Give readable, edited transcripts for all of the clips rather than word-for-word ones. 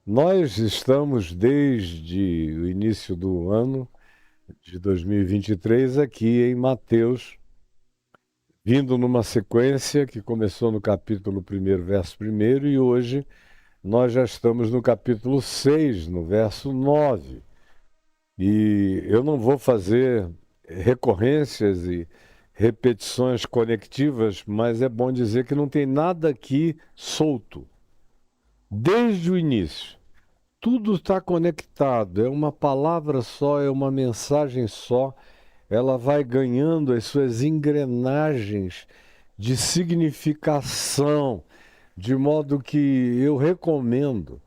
Nós estamos desde o início do ano de 2023 aqui em Mateus, vindo numa sequência que começou no capítulo 1, verso 1, e hoje nós já estamos no capítulo 6, no verso 9. E eu não vou fazer recorrências e repetições conectivas, mas é bom dizer que não tem nada aqui solto. Desde o início. Tudo está conectado, é uma palavra só, é uma mensagem só. Ela vai ganhando as suas engrenagens de significação, de modo que eu recomendo,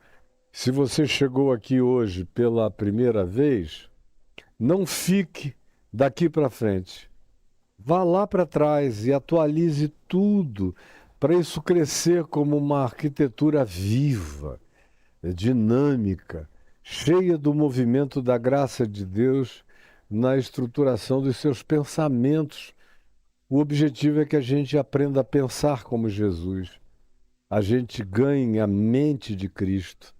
se você chegou aqui hoje pela primeira vez, não fique daqui para frente. Vá lá para trás e atualize tudo para isso crescer como uma arquitetura viva, dinâmica, cheia do movimento da graça de Deus na estruturação dos seus pensamentos. O objetivo é que a gente aprenda a pensar como Jesus, a gente ganhe a mente de Cristo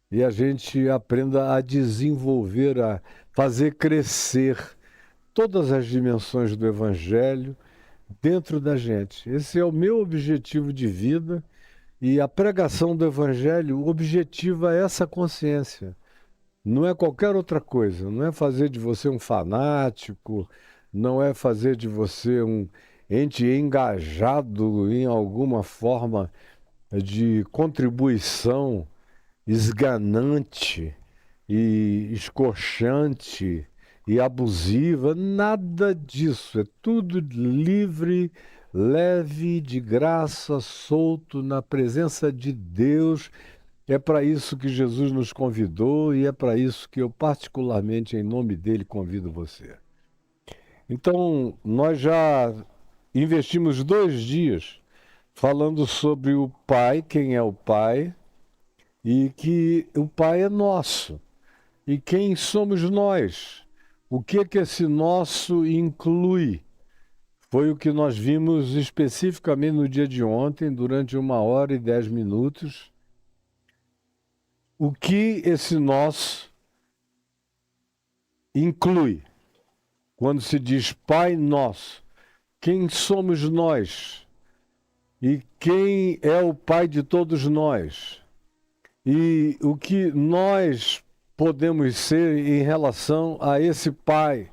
e a gente aprenda a desenvolver, a fazer crescer todas as dimensões do Evangelho dentro da gente. Esse é o meu objetivo de vida. E a pregação do Evangelho objetiva essa consciência. Não é qualquer outra coisa. Não é fazer de você um fanático, não é fazer de você um ente engajado em alguma forma de contribuição esganante e escorchante e abusiva. Nada disso. É tudo livre, leve, de graça, solto, na presença de Deus. É para isso que Jesus nos convidou e é para isso que eu, particularmente, em nome dele, convido você. Então, nós já investimos 2 dias falando sobre o Pai, quem é o Pai, e que o Pai é nosso. E quem somos nós? O que esse nosso inclui? Foi o que nós vimos especificamente no dia de ontem, durante 1 hora e 10 minutos. O que esse nosso inclui? Quando se diz Pai Nosso, quem somos nós? E quem é o Pai de todos nós? E o que nós podemos ser em relação a esse Pai,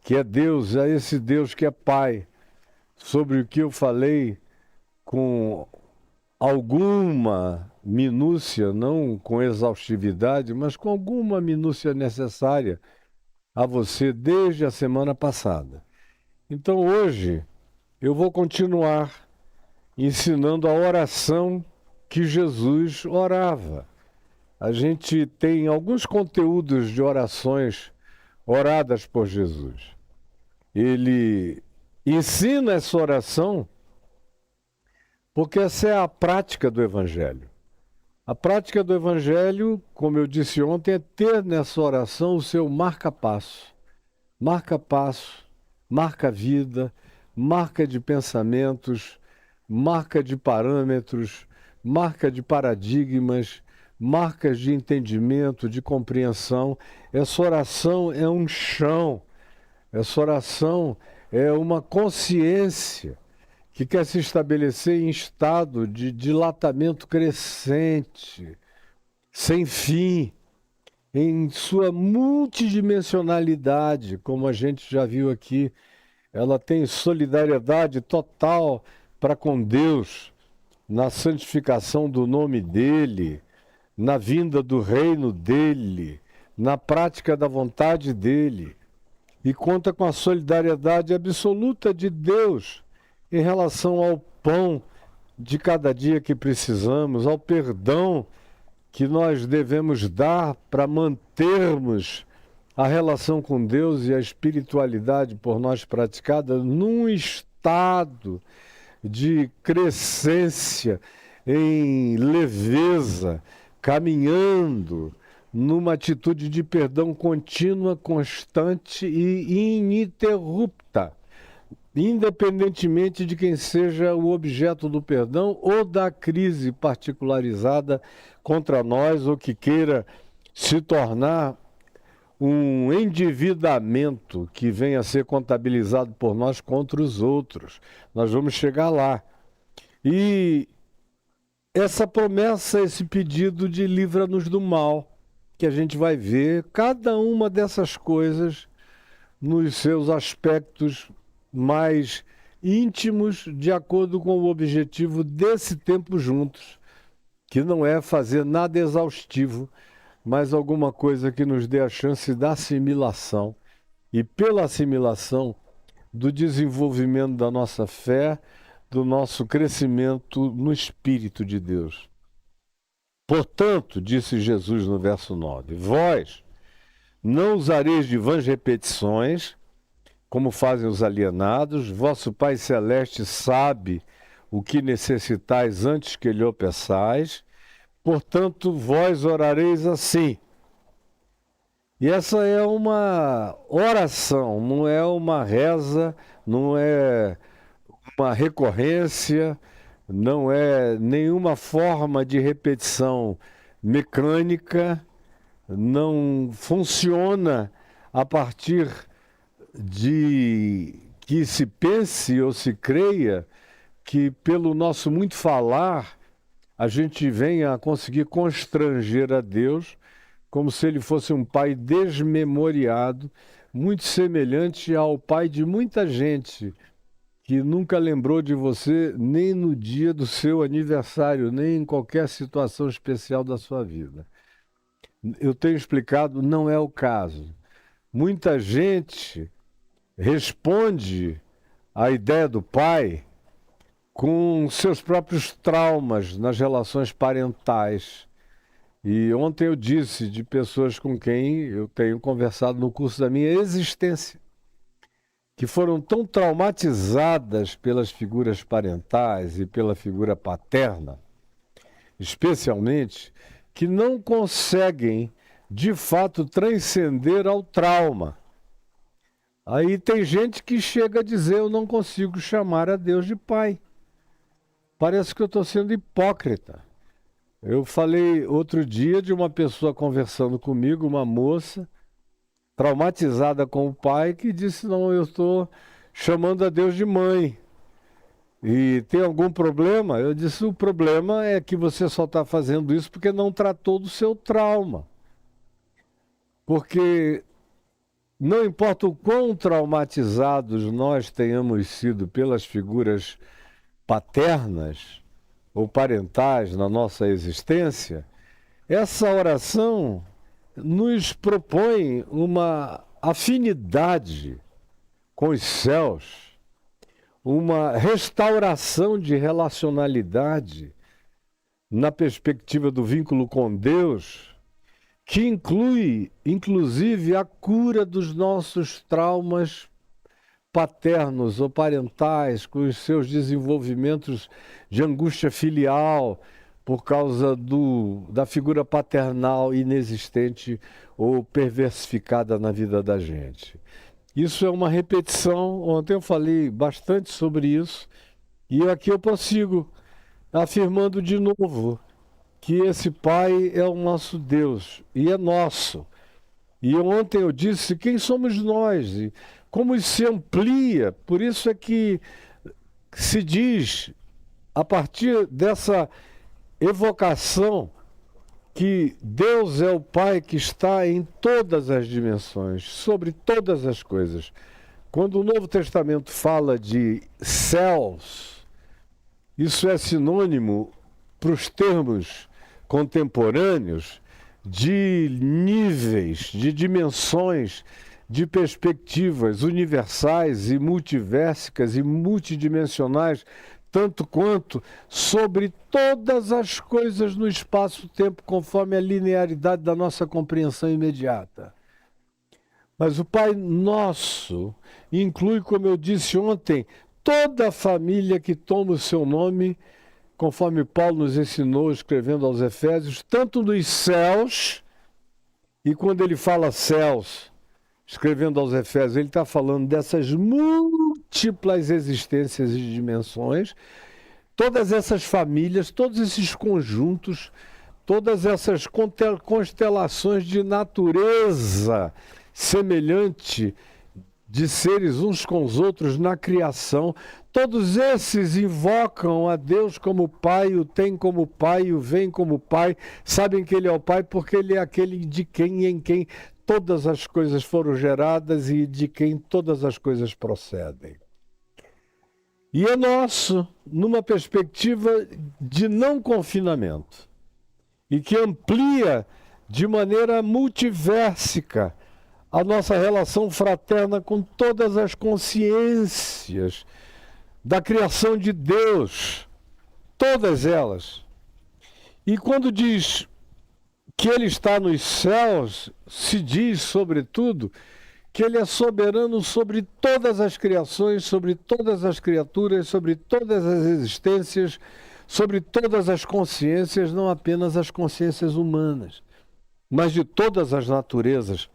que é Deus, a esse Deus que é Pai, sobre o que eu falei com alguma minúcia, não com exaustividade, mas com alguma minúcia necessária a você desde a semana passada. Então hoje eu vou continuar ensinando a oração que Jesus orava. A gente tem alguns conteúdos de orações oradas por Jesus. Ele ensina essa oração porque essa é a prática do Evangelho. A prática do Evangelho, como eu disse ontem, é ter nessa oração o seu marca-passo. Marca-passo, marca-vida, marca de pensamentos, marca de parâmetros, marca de paradigmas, marcas de entendimento, de compreensão. Essa oração é um chão, essa oração é uma consciência que quer se estabelecer em estado de dilatamento crescente, sem fim, em sua multidimensionalidade, como a gente já viu aqui. Ela tem solidariedade total para com Deus, na santificação do nome dele, na vinda do reino dele, na prática da vontade dele, e conta com a solidariedade absoluta de Deus em relação ao pão de cada dia que precisamos, ao perdão que nós devemos dar para mantermos a relação com Deus e a espiritualidade por nós praticada num estado de crescência em leveza, caminhando numa atitude de perdão contínua, constante e ininterrupta, independentemente de quem seja o objeto do perdão ou da crise particularizada contra nós ou que queira se tornar um endividamento que venha a ser contabilizado por nós contra os outros. Nós vamos chegar lá. E essa promessa, esse pedido de livra-nos do mal, que a gente vai ver cada uma dessas coisas nos seus aspectos mais íntimos, de acordo com o objetivo desse tempo juntos, que não é fazer nada exaustivo, mas alguma coisa que nos dê a chance da assimilação e, pela assimilação, do desenvolvimento da nossa fé, do nosso crescimento no Espírito de Deus. Portanto, disse Jesus no verso 9, vós não usareis de vãs repetições, como fazem os alienados, vosso Pai Celeste sabe o que necessitais antes que lhe o peçais, portanto, vós orareis assim. E essa é uma oração, não é uma reza, não é uma recorrência, não é nenhuma forma de repetição mecânica, não funciona a partir de que se pense ou se creia que pelo nosso muito falar a gente venha a conseguir constranger a Deus como se ele fosse um pai desmemoriado, muito semelhante ao pai de muita gente que nunca lembrou de você nem no dia do seu aniversário, nem em qualquer situação especial da sua vida. Eu tenho explicado, não é o caso. Muita gente responde à ideia do pai com seus próprios traumas nas relações parentais. E ontem eu disse de pessoas com quem eu tenho conversado no curso da minha existência, que foram tão traumatizadas pelas figuras parentais e pela figura paterna, especialmente, que não conseguem, de fato, transcender ao trauma. Aí tem gente que chega a dizer, eu não consigo chamar a Deus de pai. Parece que eu estou sendo hipócrita. Eu falei outro dia de uma pessoa conversando comigo, uma moça, traumatizada com o pai, que disse, não, eu estou chamando a Deus de mãe. E tem algum problema? Eu disse, o problema é que você só está fazendo isso porque não tratou do seu trauma. Porque não importa o quão traumatizados nós tenhamos sido pelas figuras paternas ou parentais na nossa existência, essa oração nos propõe uma afinidade com os céus, uma restauração de relacionalidade na perspectiva do vínculo com Deus, que inclui, inclusive, a cura dos nossos traumas paternos ou parentais, com os seus desenvolvimentos de angústia filial, por causa da figura paternal inexistente ou perversificada na vida da gente. Isso é uma repetição, ontem eu falei bastante sobre isso, e aqui eu prossigo afirmando de novo que esse Pai é o nosso Deus, e é nosso. E ontem eu disse quem somos nós, e como isso se amplia, por isso é que se diz, a partir dessa evocação, que Deus é o Pai que está em todas as dimensões, sobre todas as coisas. Quando o Novo Testamento fala de céus, isso é sinônimo para os termos contemporâneos de níveis, de dimensões, de perspectivas universais e multiversicas e multidimensionais, tanto quanto sobre todas as coisas no espaço-tempo, conforme a linearidade da nossa compreensão imediata. Mas o Pai Nosso inclui, como eu disse ontem, toda a família que toma o seu nome, conforme Paulo nos ensinou escrevendo aos Efésios, tanto nos céus, e quando ele fala céus, escrevendo aos Efésios, ele está falando dessas múltiplas existências e dimensões, todas essas famílias, todos esses conjuntos, todas essas constelações de natureza semelhante de seres uns com os outros na criação, todos esses invocam a Deus como Pai, o têm como Pai, o veem como Pai, sabem que Ele é o Pai porque Ele é aquele de quem e em quem todas as coisas foram geradas e de quem todas as coisas procedem. E é nosso, numa perspectiva de não confinamento, e que amplia de maneira multivérsica a nossa relação fraterna com todas as consciências da criação de Deus, todas elas. E quando diz que Ele está nos céus, se diz, sobretudo, que Ele é soberano sobre todas as criações, sobre todas as criaturas, sobre todas as existências, sobre todas as consciências, não apenas as consciências humanas, mas de todas as naturezas.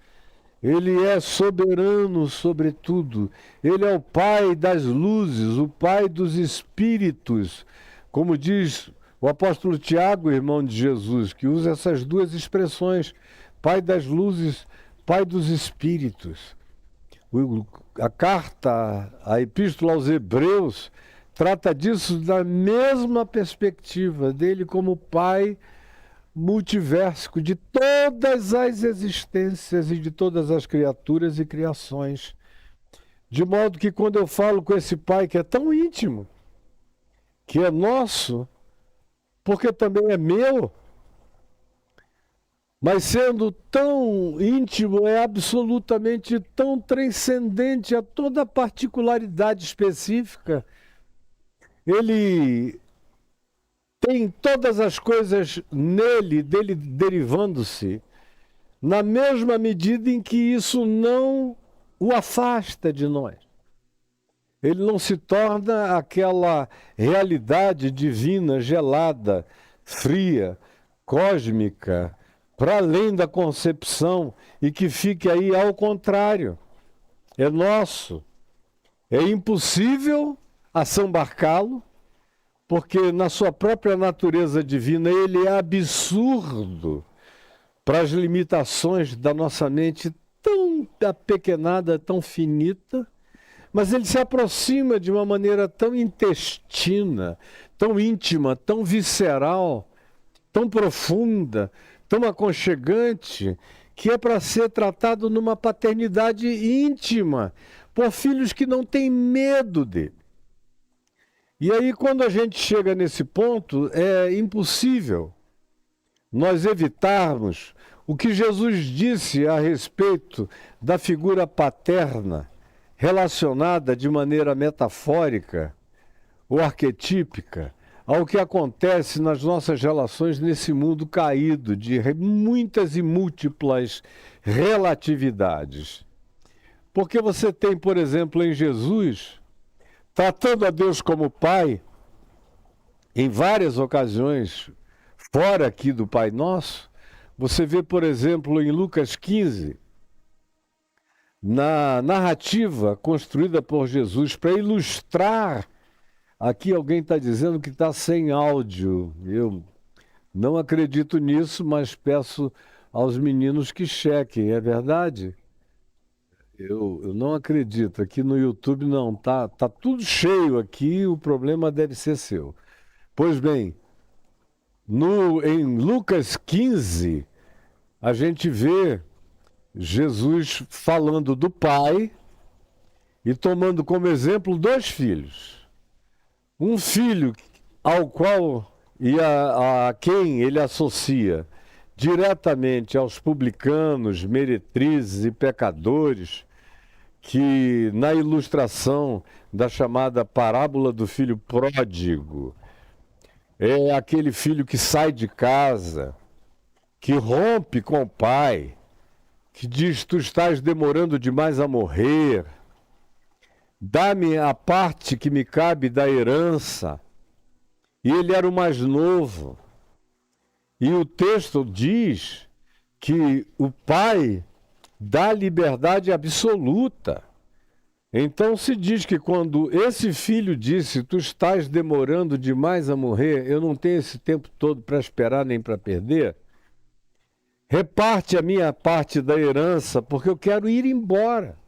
Ele é soberano sobre tudo. Ele é o Pai das luzes, o Pai dos espíritos. Como diz o apóstolo Tiago, irmão de Jesus, que usa essas duas expressões, Pai das luzes, Pai dos espíritos. A carta, a epístola aos Hebreus, trata disso da mesma perspectiva, dele como Pai multiversico de todas as existências e de todas as criaturas e criações. De modo que quando eu falo com esse Pai que é tão íntimo, que é nosso, porque também é meu, mas sendo tão íntimo, é absolutamente tão transcendente a toda particularidade específica. Ele tem todas as coisas nele, dele derivando-se, na mesma medida em que isso não o afasta de nós. Ele não se torna aquela realidade divina, gelada, fria, cósmica, para além da concepção, e que fique aí ao contrário. É nosso. É impossível assambarcá-lo, porque na sua própria natureza divina ele é absurdo para as limitações da nossa mente tão apequenada, tão finita, mas ele se aproxima de uma maneira tão intestina, tão íntima, tão visceral, tão profunda, tão aconchegante, que é para ser tratado numa paternidade íntima, por filhos que não têm medo dele. E aí, quando a gente chega nesse ponto, é impossível nós evitarmos o que Jesus disse a respeito da figura paterna, relacionada de maneira metafórica ou arquetípica ao que acontece nas nossas relações nesse mundo caído de muitas e múltiplas relatividades. Porque você tem, por exemplo, em Jesus, tratando a Deus como Pai, em várias ocasiões, fora aqui do Pai Nosso, você vê, por exemplo, em Lucas 15, na narrativa construída por Jesus para ilustrar, aqui alguém está dizendo que está sem áudio. Eu não acredito nisso, mas peço aos meninos que chequem, é verdade? Eu não acredito, aqui no YouTube não, tá tudo cheio aqui, o problema deve ser seu. Pois bem, em Lucas 15, a gente vê Jesus falando do Pai e tomando como exemplo dois filhos. Um filho ao qual e a quem ele associa diretamente aos publicanos, meretrizes e pecadores, que na ilustração da chamada parábola do filho pródigo, é aquele filho que sai de casa, que rompe com o pai, que diz: tu estás demorando demais a morrer, dá-me a parte que me cabe da herança. E ele era o mais novo. E o texto diz que o pai dá liberdade absoluta. Então se diz que quando esse filho disse, tu estás demorando demais a morrer, eu não tenho esse tempo todo para esperar nem para perder, reparte a minha parte da herança, porque eu quero ir embora.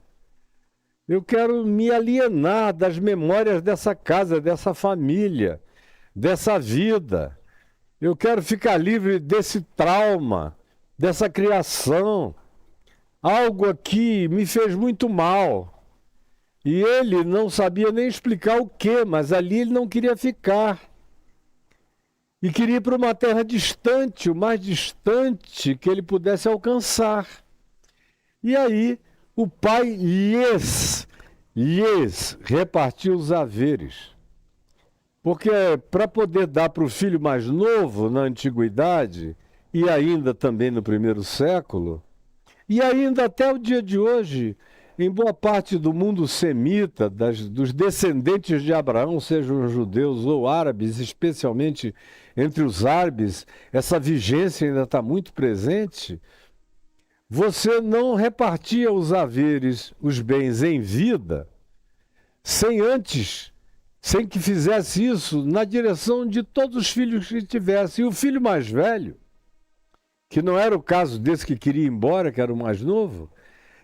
Eu quero me alienar das memórias dessa casa, dessa família, dessa vida. Eu quero ficar livre desse trauma, dessa criação. Algo aqui me fez muito mal. E ele não sabia nem explicar o quê, mas ali ele não queria ficar. E queria ir para uma terra distante, o mais distante que ele pudesse alcançar. E aí o pai lhes repartiu os haveres. Porque para poder dar para o filho mais novo na antiguidade, e ainda também no primeiro século, e ainda até o dia de hoje, em boa parte do mundo semita, dos descendentes de Abraão, sejam judeus ou árabes, especialmente entre os árabes, essa vigência ainda está muito presente. Você não repartia os haveres, os bens em vida, sem que fizesse isso na direção de todos os filhos que tivesse. E o filho mais velho, que não era o caso desse que queria ir embora, que era o mais novo,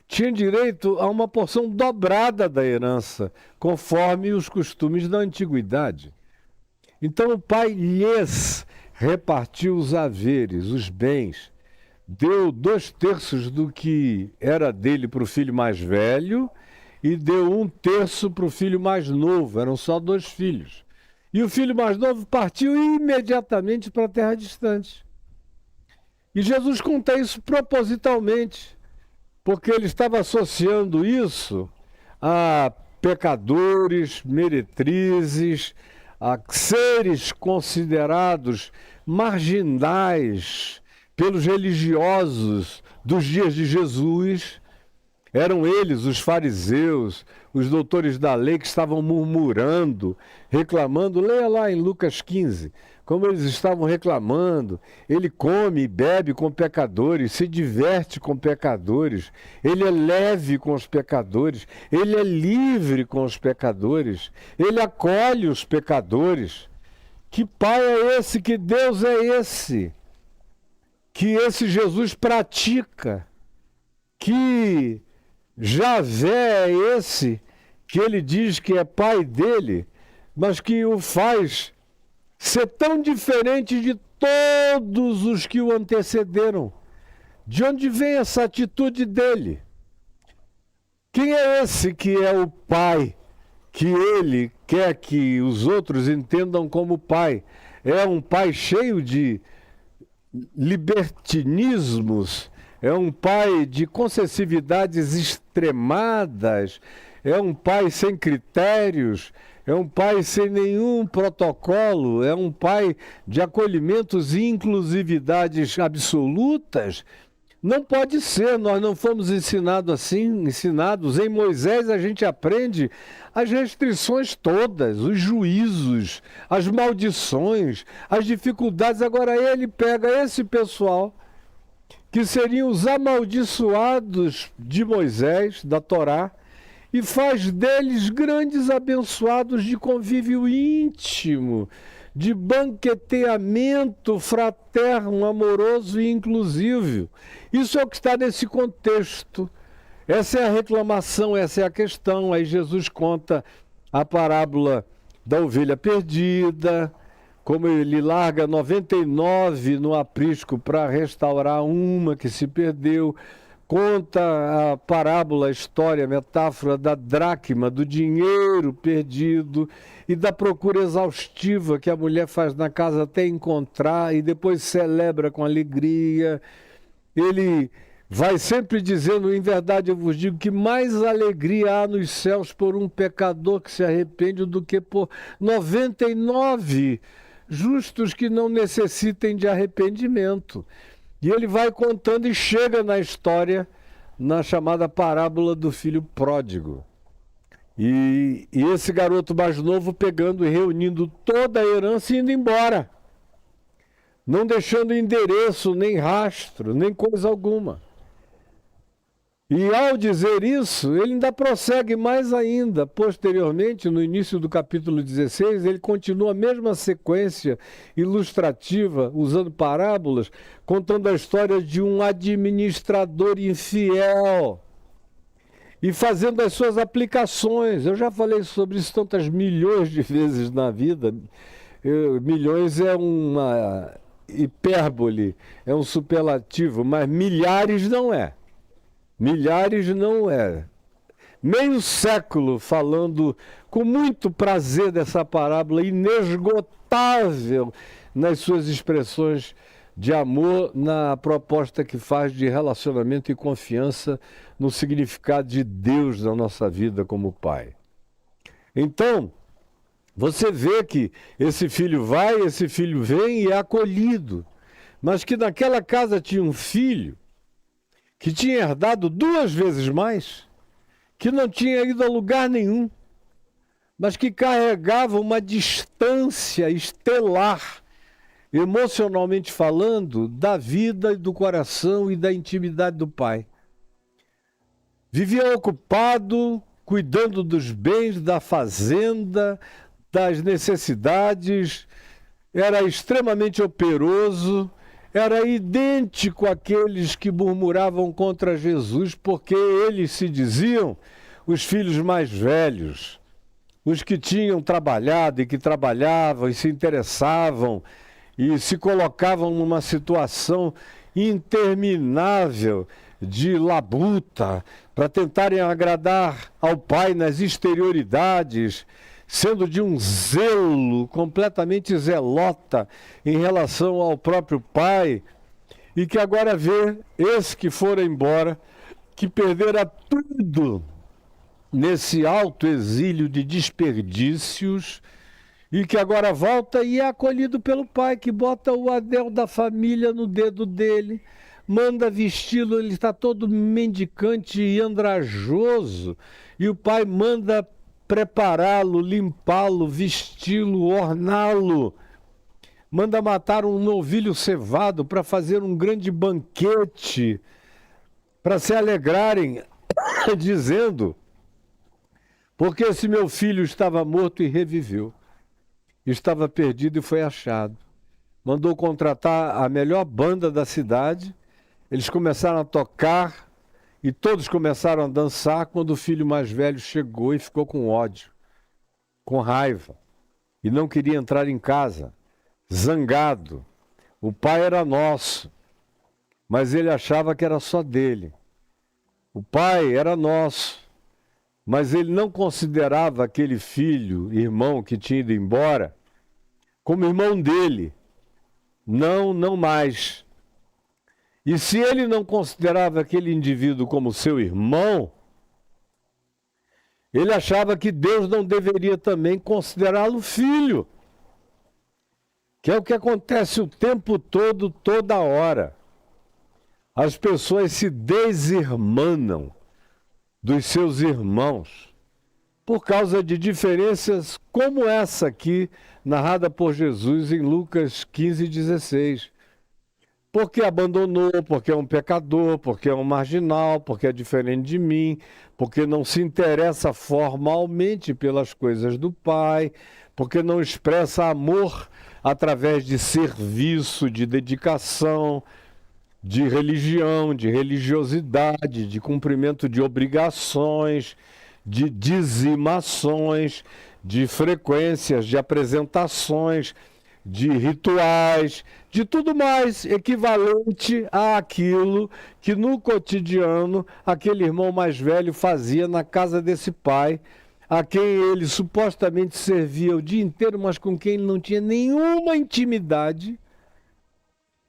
tinha direito a uma porção dobrada da herança, conforme os costumes da antiguidade. Então o pai lhes repartiu os haveres, os bens, deu 2/3 do que era dele para o filho mais velho e deu 1/3 para o filho mais novo. Eram só 2 filhos. E o filho mais novo partiu imediatamente para a terra distante. E Jesus conta isso propositalmente, porque ele estava associando isso a pecadores, meretrizes, a seres considerados marginais pelos religiosos dos dias de Jesus. Eram eles, os fariseus, os doutores da lei, que estavam murmurando, reclamando. Leia lá em Lucas 15, como eles estavam reclamando. Ele come e bebe com pecadores, se diverte com pecadores, ele é leve com os pecadores, ele é livre com os pecadores, ele acolhe os pecadores. Que pai é esse? Que Deus é esse? Que esse Jesus pratica? Que Javé é esse que ele diz que é pai dele, mas que o faz ser tão diferente de todos os que o antecederam? De onde vem essa atitude dele? Quem é esse que é o pai que ele quer que os outros entendam como pai? É um pai cheio de libertinismos, é um pai de concessividades extremadas, é um pai sem critérios, é um pai sem nenhum protocolo, é um pai de acolhimentos e inclusividades absolutas. Não pode ser, nós não fomos ensinados assim, ensinados. Em Moisés a gente aprende as restrições todas, os juízos, as maldições, as dificuldades. Agora ele pega esse pessoal, que seriam os amaldiçoados de Moisés, da Torá, e faz deles grandes abençoados de convívio íntimo, de banqueteamento fraterno, amoroso e inclusivo. Isso é o que está nesse contexto. Essa é a reclamação, essa é a questão. Aí Jesus conta a parábola da ovelha perdida, como ele larga 99 no aprisco para restaurar uma que se perdeu. Conta a parábola, a história, a metáfora da dracma, do dinheiro perdido e da procura exaustiva que a mulher faz na casa até encontrar e depois celebra com alegria. Ele vai sempre dizendo, em verdade eu vos digo, que mais alegria há nos céus por um pecador que se arrepende do que por 99 justos que não necessitem de arrependimento. E ele vai contando e chega na história, na chamada parábola do filho pródigo. E esse garoto mais novo pegando e reunindo toda a herança e indo embora. Não deixando endereço, nem rastro, nem coisa alguma. E ao dizer isso, ele ainda prossegue mais ainda. Posteriormente, no início do capítulo 16, ele continua a mesma sequência ilustrativa, usando parábolas, contando a história de um administrador infiel e fazendo as suas aplicações. Eu já falei sobre isso tantas milhões de vezes na vida. Milhões é uma hipérbole, é um superlativo, mas milhares não é. Milhares não é. Meio século falando com muito prazer dessa parábola inesgotável nas suas expressões de amor, na proposta que faz de relacionamento e confiança no significado de Deus na nossa vida como Pai. Então, você vê que esse filho vai, esse filho vem e é acolhido, mas que naquela casa tinha um filho que tinha herdado 2 vezes mais, que não tinha ido a lugar nenhum, mas que carregava uma distância estelar, emocionalmente falando, da vida e do coração e da intimidade do pai. Vivia ocupado, cuidando dos bens, da fazenda, das necessidades, era extremamente operoso, era idêntico àqueles que murmuravam contra Jesus, porque eles se diziam os filhos mais velhos, os que tinham trabalhado e que trabalhavam e se interessavam e se colocavam numa situação interminável de labuta para tentarem agradar ao Pai nas exterioridades, sendo de um zelo completamente zelota em relação ao próprio Pai, e que agora vê esse que fora embora, que perdera tudo nesse alto exílio de desperdícios, e que agora volta e é acolhido pelo pai, que bota o anel da família no dedo dele, manda vesti-lo, ele está todo mendicante e andrajoso, e o pai manda prepará-lo, limpá-lo, vesti-lo, orná-lo, manda matar um novilho cevado para fazer um grande banquete, para se alegrarem, dizendo: porque esse meu filho estava morto e reviveu, estava perdido e foi achado. Mandou contratar a melhor banda da cidade, eles começaram a tocar e todos começaram a dançar, quando o filho mais velho chegou e ficou com ódio, com raiva, e não queria entrar em casa, zangado. O pai era nosso, mas ele achava que era só dele. O pai era nosso, mas ele não considerava aquele filho, irmão que tinha ido embora, como irmão dele. Não, não mais. E se ele não considerava aquele indivíduo como seu irmão, ele achava que Deus não deveria também considerá-lo filho. Que é o que acontece o tempo todo, toda hora. As pessoas se desirmanam dos seus irmãos por causa de diferenças como essa aqui, narrada por Jesus em Lucas 15:16. Porque abandonou, porque é um pecador, porque é um marginal, porque é diferente de mim, porque não se interessa formalmente pelas coisas do Pai, porque não expressa amor através de serviço, de dedicação, de religião, de religiosidade, de cumprimento de obrigações, de dizimações, de frequências, de apresentações, de rituais, de tudo mais equivalente àquilo que no cotidiano aquele irmão mais velho fazia na casa desse pai, a quem ele supostamente servia o dia inteiro, mas com quem ele não tinha nenhuma intimidade,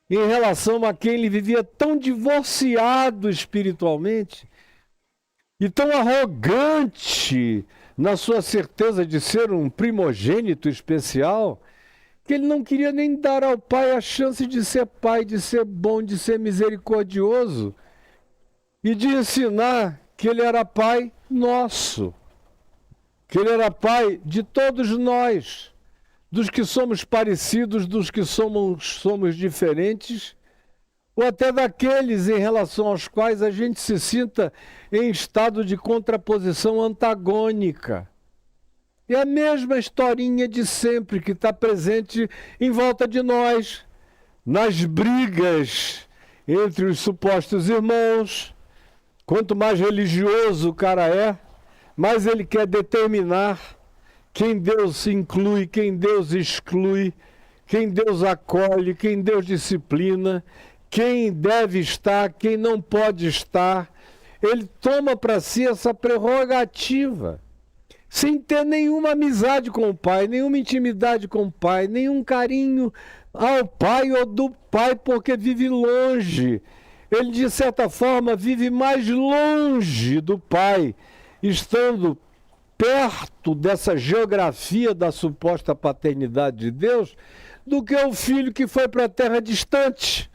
em relação a quem ele vivia tão divorciado espiritualmente e tão arrogante na sua certeza de ser um primogênito especial, que ele não queria nem dar ao pai a chance de ser pai, de ser bom, de ser misericordioso e de ensinar que ele era pai nosso, que ele era pai de todos nós, dos que somos parecidos, dos que somos diferentes, ou até daqueles em relação aos quais a gente se sinta em estado de contraposição antagônica. É a mesma historinha de sempre que está presente em volta de nós, nas brigas entre os supostos irmãos. Quanto mais religioso o cara é, mais ele quer determinar quem Deus inclui, quem Deus exclui, quem Deus acolhe, quem Deus disciplina, quem deve estar, quem não pode estar. Ele toma para si essa prerrogativa, sem ter nenhuma amizade com o Pai, nenhuma intimidade com o Pai, nenhum carinho ao Pai ou do Pai, porque vive longe. Ele, de certa forma, vive mais longe do Pai, estando perto dessa geografia da suposta paternidade de Deus, do que o filho que foi para a terra distante,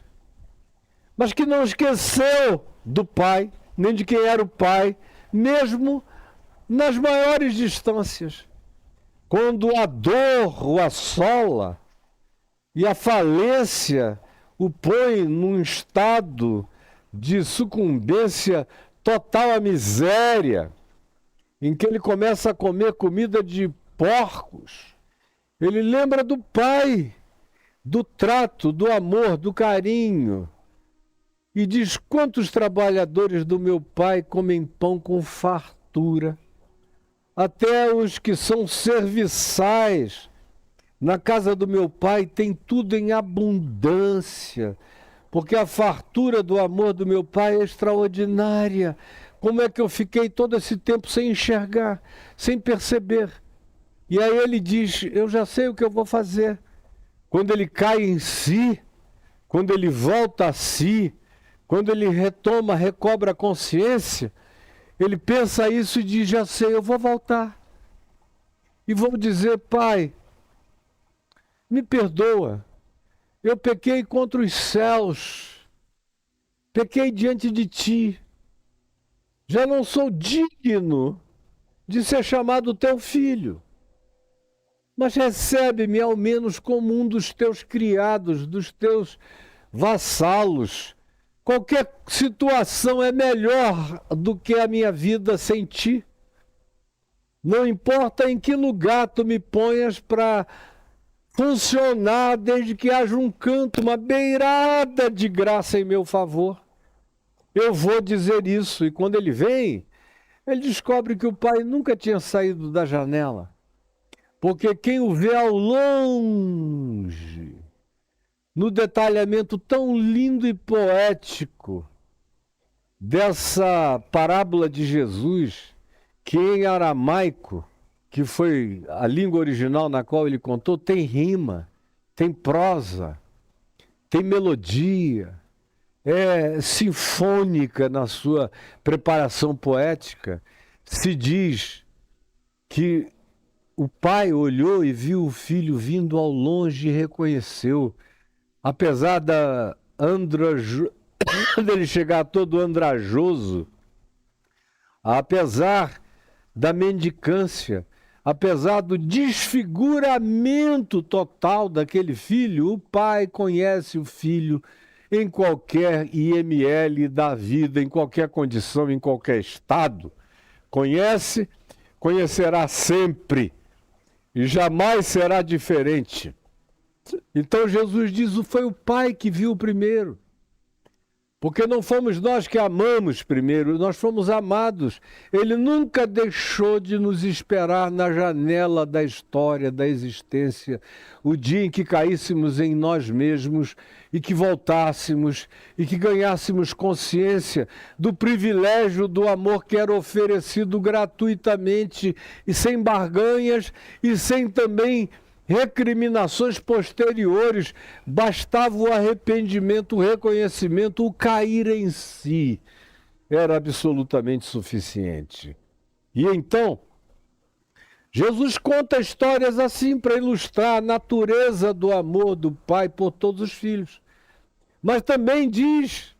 mas que não esqueceu do Pai, nem de quem era o Pai, mesmo nas maiores distâncias. Quando a dor o assola e a falência o põe num estado de sucumbência total à miséria, em que ele começa a comer comida de porcos, ele lembra do Pai, do trato, do amor, do carinho, e diz: quantos trabalhadores do meu Pai comem pão com fartura, até os que são serviçais na casa do meu Pai tem tudo em abundância, porque a fartura do amor do meu Pai é extraordinária. Como é que eu fiquei todo esse tempo sem enxergar, sem perceber? E aí ele diz: eu já sei o que eu vou fazer. Quando ele cai em si, quando ele volta a si, quando ele retoma, recobra a consciência, ele pensa isso e diz: já sei, eu vou voltar. E vou dizer: Pai, me perdoa, eu pequei contra os céus, pequei diante de Ti, já não sou digno de ser chamado Teu filho, mas recebe-me ao menos como um dos Teus criados, dos Teus vassalos. Qualquer situação é melhor do que a minha vida sem Ti. Não importa em que lugar Tu me ponhas para funcionar, desde que haja um canto, uma beirada de graça em meu favor. Eu vou dizer isso. E quando ele vem, ele descobre que o Pai nunca tinha saído da janela. Porque quem o vê ao longe, no detalhamento tão lindo e poético dessa parábola de Jesus, que em aramaico, que foi a língua original na qual ele contou, tem rima, tem prosa, tem melodia, é sinfônica na sua preparação poética. Se diz que o pai olhou e viu o filho vindo ao longe e reconheceu. Apesar dele chegar todo andrajoso, apesar da mendicância, apesar do desfiguramento total daquele filho, o pai conhece o filho em qualquer IML da vida, em qualquer condição, em qualquer estado. Conhece, conhecerá sempre e jamais será diferente. Então Jesus diz: foi o Pai que viu primeiro. Porque não fomos nós que amamos primeiro, nós fomos amados. Ele nunca deixou de nos esperar na janela da história, da existência, o dia em que caíssemos em nós mesmos e que voltássemos e que ganhássemos consciência do privilégio do amor que era oferecido gratuitamente e sem barganhas e sem também recriminações posteriores. Bastava o arrependimento, o reconhecimento, o cair em si. Era absolutamente suficiente. E então, Jesus conta histórias assim para ilustrar a natureza do amor do Pai por todos os filhos. Mas também diz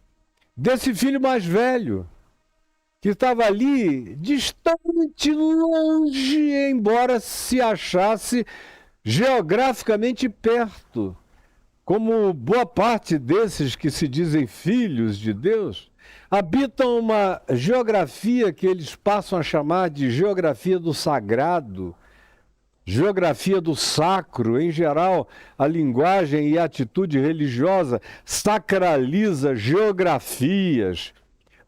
desse filho mais velho, que estava ali, distante, longe, embora se achasse geograficamente perto, como boa parte desses que se dizem filhos de Deus, habitam uma geografia que eles passam a chamar de geografia do sagrado, geografia do sacro. Em geral, a linguagem e a atitude religiosa sacraliza geografias,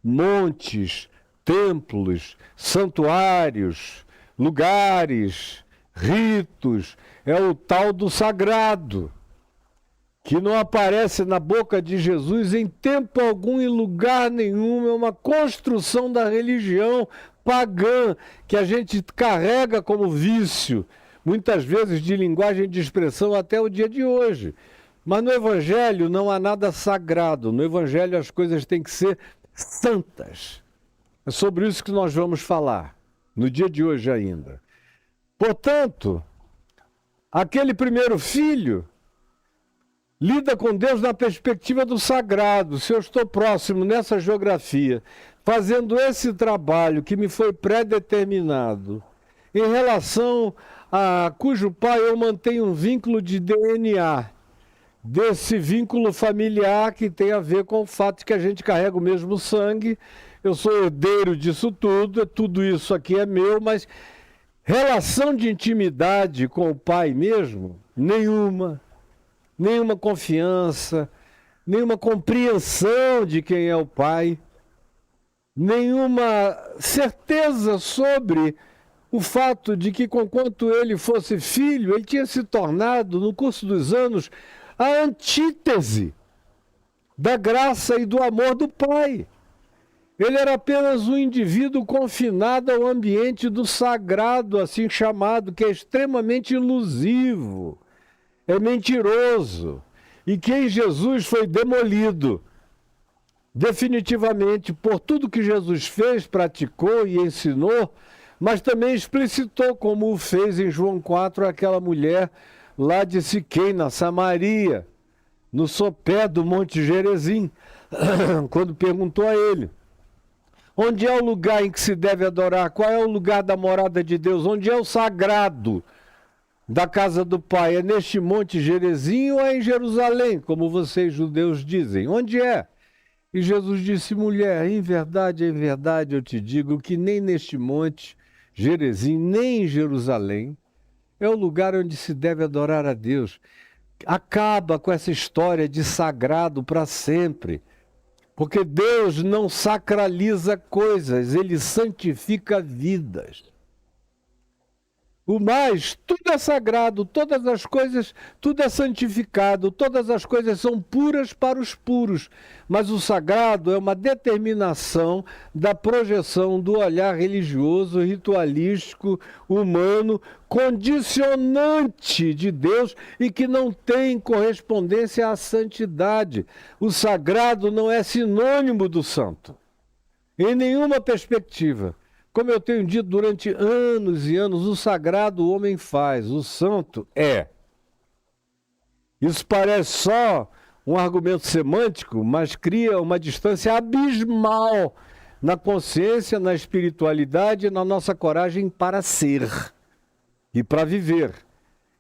montes, templos, santuários, lugares, ritos. É o tal do sagrado, que não aparece na boca de Jesus em tempo algum, em lugar nenhum. É uma construção da religião pagã que a gente carrega como vício, muitas vezes de linguagem de expressão até o dia de hoje. Mas no Evangelho não há nada sagrado. No Evangelho as coisas têm que ser santas. É sobre isso que nós vamos falar, no dia de hoje ainda. Portanto, aquele primeiro filho lida com Deus na perspectiva do sagrado. Se eu estou próximo nessa geografia, fazendo esse trabalho que me foi predeterminado, em relação a cujo pai eu mantenho um vínculo de DNA, desse vínculo familiar que tem a ver com o fato de que a gente carrega o mesmo sangue, eu sou herdeiro disso tudo isso aqui é meu, mas relação de intimidade com o pai mesmo, nenhuma confiança, nenhuma compreensão de quem é o pai, nenhuma certeza sobre o fato de que, conquanto ele fosse filho, ele tinha se tornado, no curso dos anos, a antítese da graça e do amor do pai. Ele era apenas um indivíduo confinado ao ambiente do sagrado, assim chamado, que é extremamente ilusivo, é mentiroso, e que em Jesus foi demolido definitivamente por tudo que Jesus fez, praticou e ensinou, mas também explicitou, como o fez em João 4, aquela mulher lá de Siquém, na Samaria, no sopé do Monte Gerizim, quando perguntou a ele: onde é o lugar em que se deve adorar? Qual é o lugar da morada de Deus? Onde é o sagrado da casa do Pai? É neste Monte Gerizim ou é em Jerusalém, como vocês judeus dizem? Onde é? E Jesus disse: mulher, em verdade, eu te digo que nem neste Monte Gerizim, nem em Jerusalém, é o lugar onde se deve adorar a Deus. Acaba com essa história de sagrado para sempre. Porque Deus não sacraliza coisas, Ele santifica vidas. O mais, tudo é sagrado, todas as coisas, tudo é santificado, todas as coisas são puras para os puros. Mas o sagrado é uma determinação da projeção do olhar religioso, ritualístico, humano, condicionante de Deus e que não tem correspondência à santidade. O sagrado não é sinônimo do santo, em nenhuma perspectiva. Como eu tenho dito durante anos e anos, o sagrado o homem faz, o santo é. Isso parece só um argumento semântico, mas cria uma distância abismal na consciência, na espiritualidade e na nossa coragem para ser e para viver.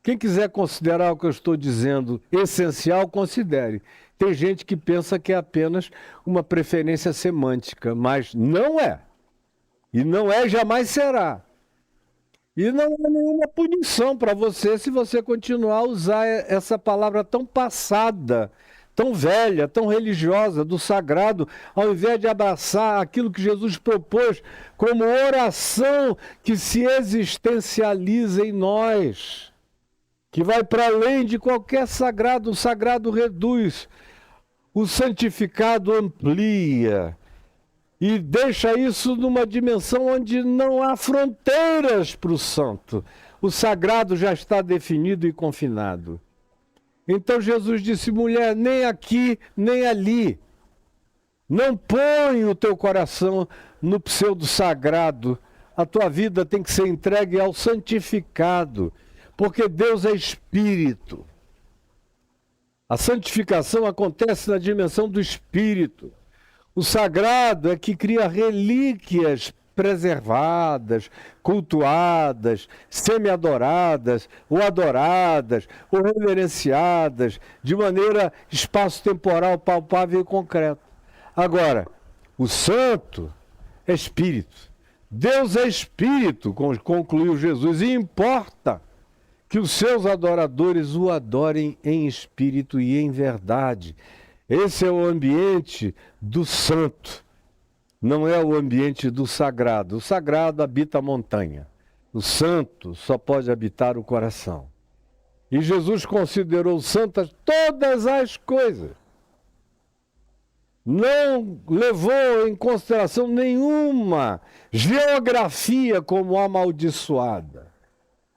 Quem quiser considerar o que eu estou dizendo essencial, considere. Tem gente que pensa que é apenas uma preferência semântica, mas não é. E não é, jamais será. E não é nenhuma punição para você se você continuar a usar essa palavra tão passada, tão velha, tão religiosa, do sagrado, ao invés de abraçar aquilo que Jesus propôs como oração que se existencializa em nós, que vai para além de qualquer sagrado. O sagrado reduz, o santificado amplia. E deixa isso numa dimensão onde não há fronteiras para o santo. O sagrado já está definido e confinado. Então Jesus disse: mulher, nem aqui, nem ali. Não põe o teu coração no pseudo-sagrado. A tua vida tem que ser entregue ao santificado, porque Deus é espírito. A santificação acontece na dimensão do espírito. O sagrado é que cria relíquias preservadas, cultuadas, semi-adoradas, ou adoradas, ou reverenciadas, de maneira espaço-temporal, palpável e concreta. Agora, o santo é espírito. Deus é espírito, concluiu Jesus, e importa que os seus adoradores o adorem em espírito e em verdade. Esse é o ambiente do santo, não é o ambiente do sagrado. O sagrado habita a montanha, o santo só pode habitar o coração. E Jesus considerou santas todas as coisas. Não levou em consideração nenhuma geografia como amaldiçoada.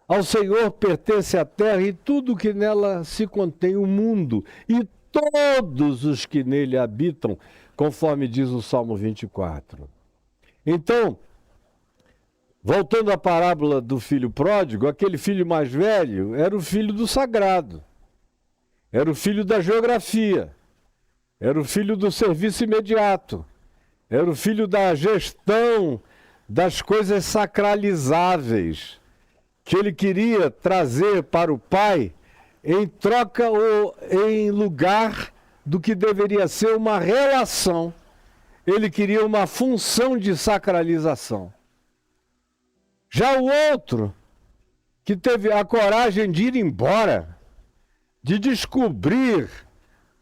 Ao Senhor pertence a terra e tudo que nela se contém, o mundo e todos os que nele habitam, conforme diz o Salmo 24. Então, voltando à parábola do filho pródigo, aquele filho mais velho era o filho do sagrado, era o filho da geografia, era o filho do serviço imediato, era o filho da gestão das coisas sacralizáveis, que ele queria trazer para o pai em troca ou em lugar do que deveria ser uma relação. Ele queria uma função de sacralização. Já o outro, que teve a coragem de ir embora, de descobrir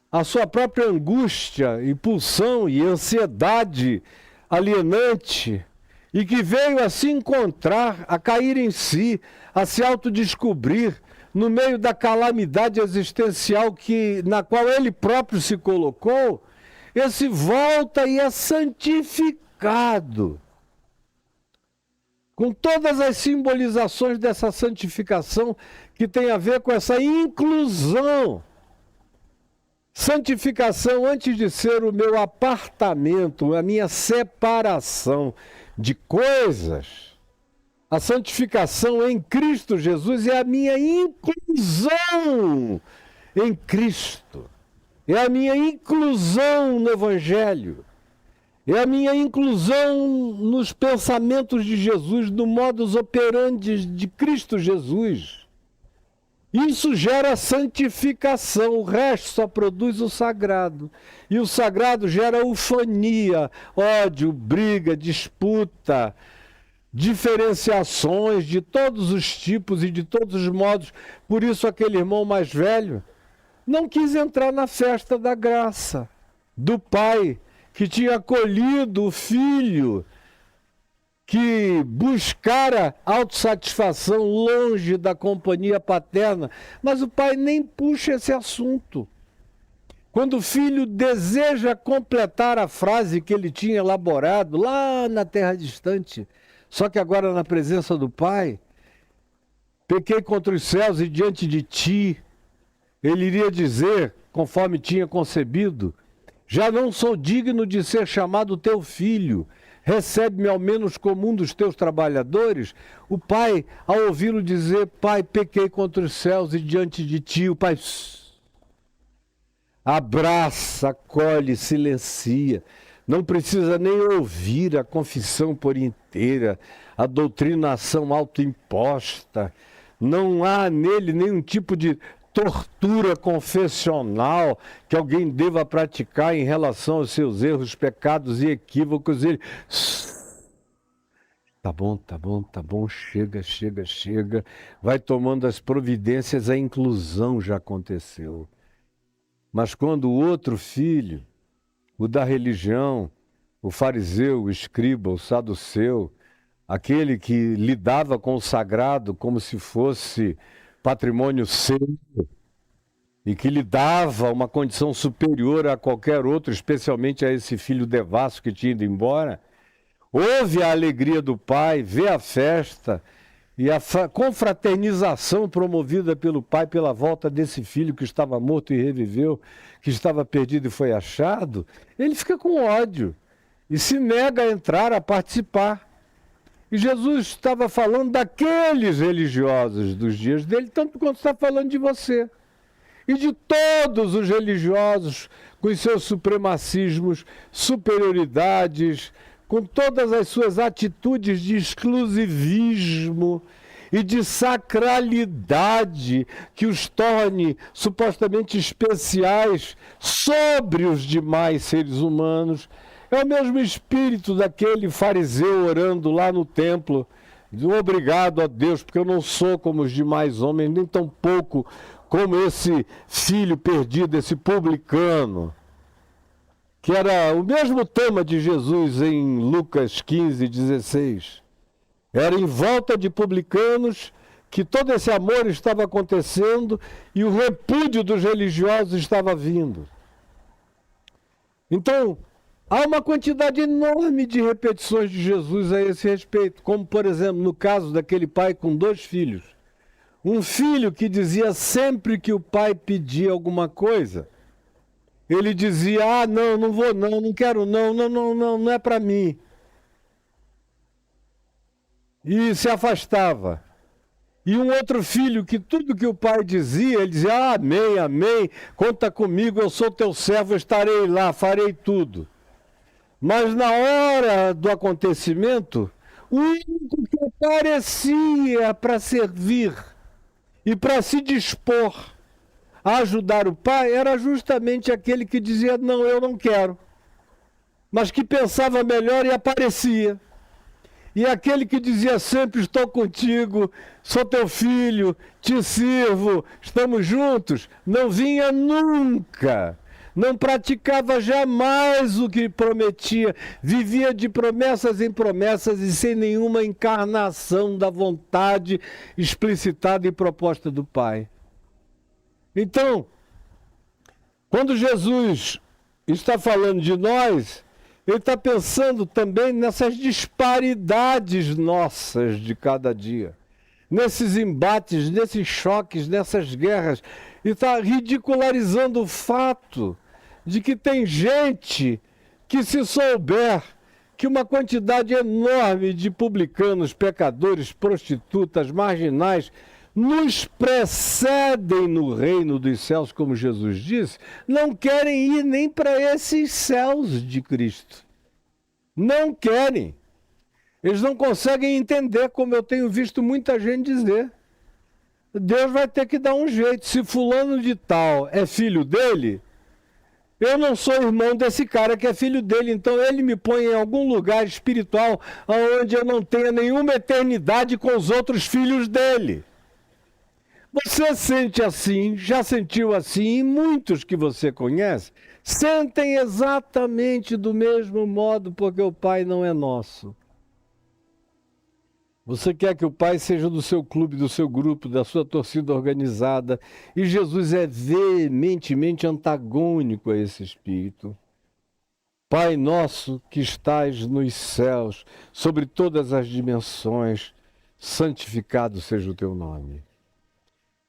a sua própria angústia e pulsão e ansiedade alienante, e que veio a se encontrar, a cair em si, a se autodescobrir no meio da calamidade existencial na qual ele próprio se colocou, esse volta e é santificado. Com todas as simbolizações dessa santificação que tem a ver com essa inclusão. Santificação, antes de ser o meu apartamento, a minha separação de coisas, a santificação em Cristo Jesus é a minha inclusão em Cristo, é a minha inclusão no Evangelho, é a minha inclusão nos pensamentos de Jesus, no modus operandi de Cristo Jesus. Isso gera santificação, o resto só produz o sagrado. E o sagrado gera ufonia, ódio, briga, disputa, diferenciações de todos os tipos e de todos os modos. Por isso aquele irmão mais velho não quis entrar na festa da graça do pai que tinha acolhido o filho, que buscara autossatisfação longe da companhia paterna, mas o pai nem puxa esse assunto. Quando o filho deseja completar a frase que ele tinha elaborado lá na terra distante, só que agora na presença do pai, pequei contra os céus e diante de ti, ele iria dizer, conforme tinha concebido, já não sou digno de ser chamado teu filho, recebe-me ao menos como um dos teus trabalhadores. O pai, ao ouvi-lo dizer, pai, pequei contra os céus e diante de ti, o pai abraça, acolhe, silencia. Não precisa nem ouvir a confissão por inteira, a doutrinação autoimposta. Não há nele nenhum tipo de tortura confessional que alguém deva praticar em relação aos seus erros, pecados e equívocos. Ele... Tá bom, chega. Vai tomando as providências, a inclusão já aconteceu. Mas quando o outro filho, o da religião, o fariseu, o escriba, o saduceu, aquele que lidava com o sagrado como se fosse patrimônio seu e que lhe dava uma condição superior a qualquer outro, especialmente a esse filho devasso que tinha ido embora, ouve a alegria do pai, vê a festa e a confraternização promovida pelo pai pela volta desse filho que estava morto e reviveu, que estava perdido e foi achado, ele fica com ódio e se nega a entrar, a participar. E Jesus estava falando daqueles religiosos dos dias dele, tanto quanto está falando de você. E de todos os religiosos, com os seus supremacismos, superioridades, com todas as suas atitudes de exclusivismo e de sacralidade que os torne supostamente especiais sobre os demais seres humanos. É o mesmo espírito daquele fariseu orando lá no templo, obrigado a Deus, porque eu não sou como os demais homens, nem tão pouco como esse filho perdido, esse publicano, que era o mesmo tema de Jesus em Lucas 15, 16. Era em volta de publicanos que todo esse amor estava acontecendo e o repúdio dos religiosos estava vindo. Então, há uma quantidade enorme de repetições de Jesus a esse respeito, como, por exemplo, no caso daquele pai com 2 filhos. Um filho que dizia sempre que o pai pedia alguma coisa, ele dizia, não, não vou não, não quero não é para mim. E se afastava. E um outro filho que tudo que o pai dizia, ele dizia, amém, amém, conta comigo, eu sou teu servo, estarei lá, farei tudo. Mas na hora do acontecimento, o único que aparecia para servir e para se dispor a ajudar o pai era justamente aquele que dizia, não, eu não quero. Mas que pensava melhor e aparecia. E aquele que dizia sempre, estou contigo, sou teu filho, te sirvo, estamos juntos, não vinha nunca. Não praticava jamais o que prometia, vivia de promessas em promessas e sem nenhuma encarnação da vontade explicitada e proposta do Pai. Então, quando Jesus está falando de nós, ele está pensando também nessas disparidades nossas de cada dia, nesses embates, nesses choques, nessas guerras, e está ridicularizando o fato de que tem gente que, se souber que uma quantidade enorme de publicanos, pecadores, prostitutas, marginais, nos precedem no reino dos céus, como Jesus disse, não querem ir nem para esses céus de Cristo. Não querem. Eles não conseguem entender, como eu tenho visto muita gente dizer. Deus vai ter que dar um jeito. Se fulano de tal é filho dele, eu não sou irmão desse cara que é filho dele, então ele me põe em algum lugar espiritual onde eu não tenha nenhuma eternidade com os outros filhos dele. Você sente assim, já sentiu assim, e muitos que você conhece sentem exatamente do mesmo modo, porque o Pai não é nosso. Você quer que o Pai seja do seu clube, do seu grupo, da sua torcida organizada, e Jesus é veementemente antagônico a esse espírito. Pai nosso que estais nos céus, sobre todas as dimensões, santificado seja o teu nome.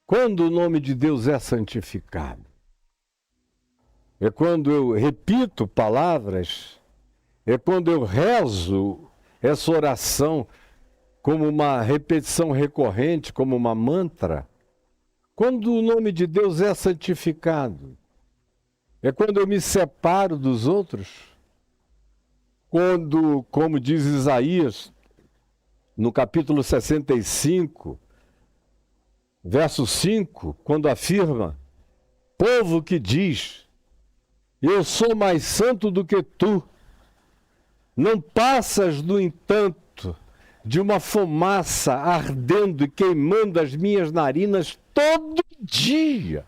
Quando o nome de Deus é santificado? É quando eu repito palavras, é quando eu rezo essa oração como uma repetição recorrente, como uma mantra. Quando o nome de Deus é santificado, é quando eu me separo dos outros. Quando, como diz Isaías, no capítulo 65, verso 5, quando afirma, povo que diz, eu sou mais santo do que tu, não passas, no entanto, de uma fumaça ardendo e queimando as minhas narinas todo dia.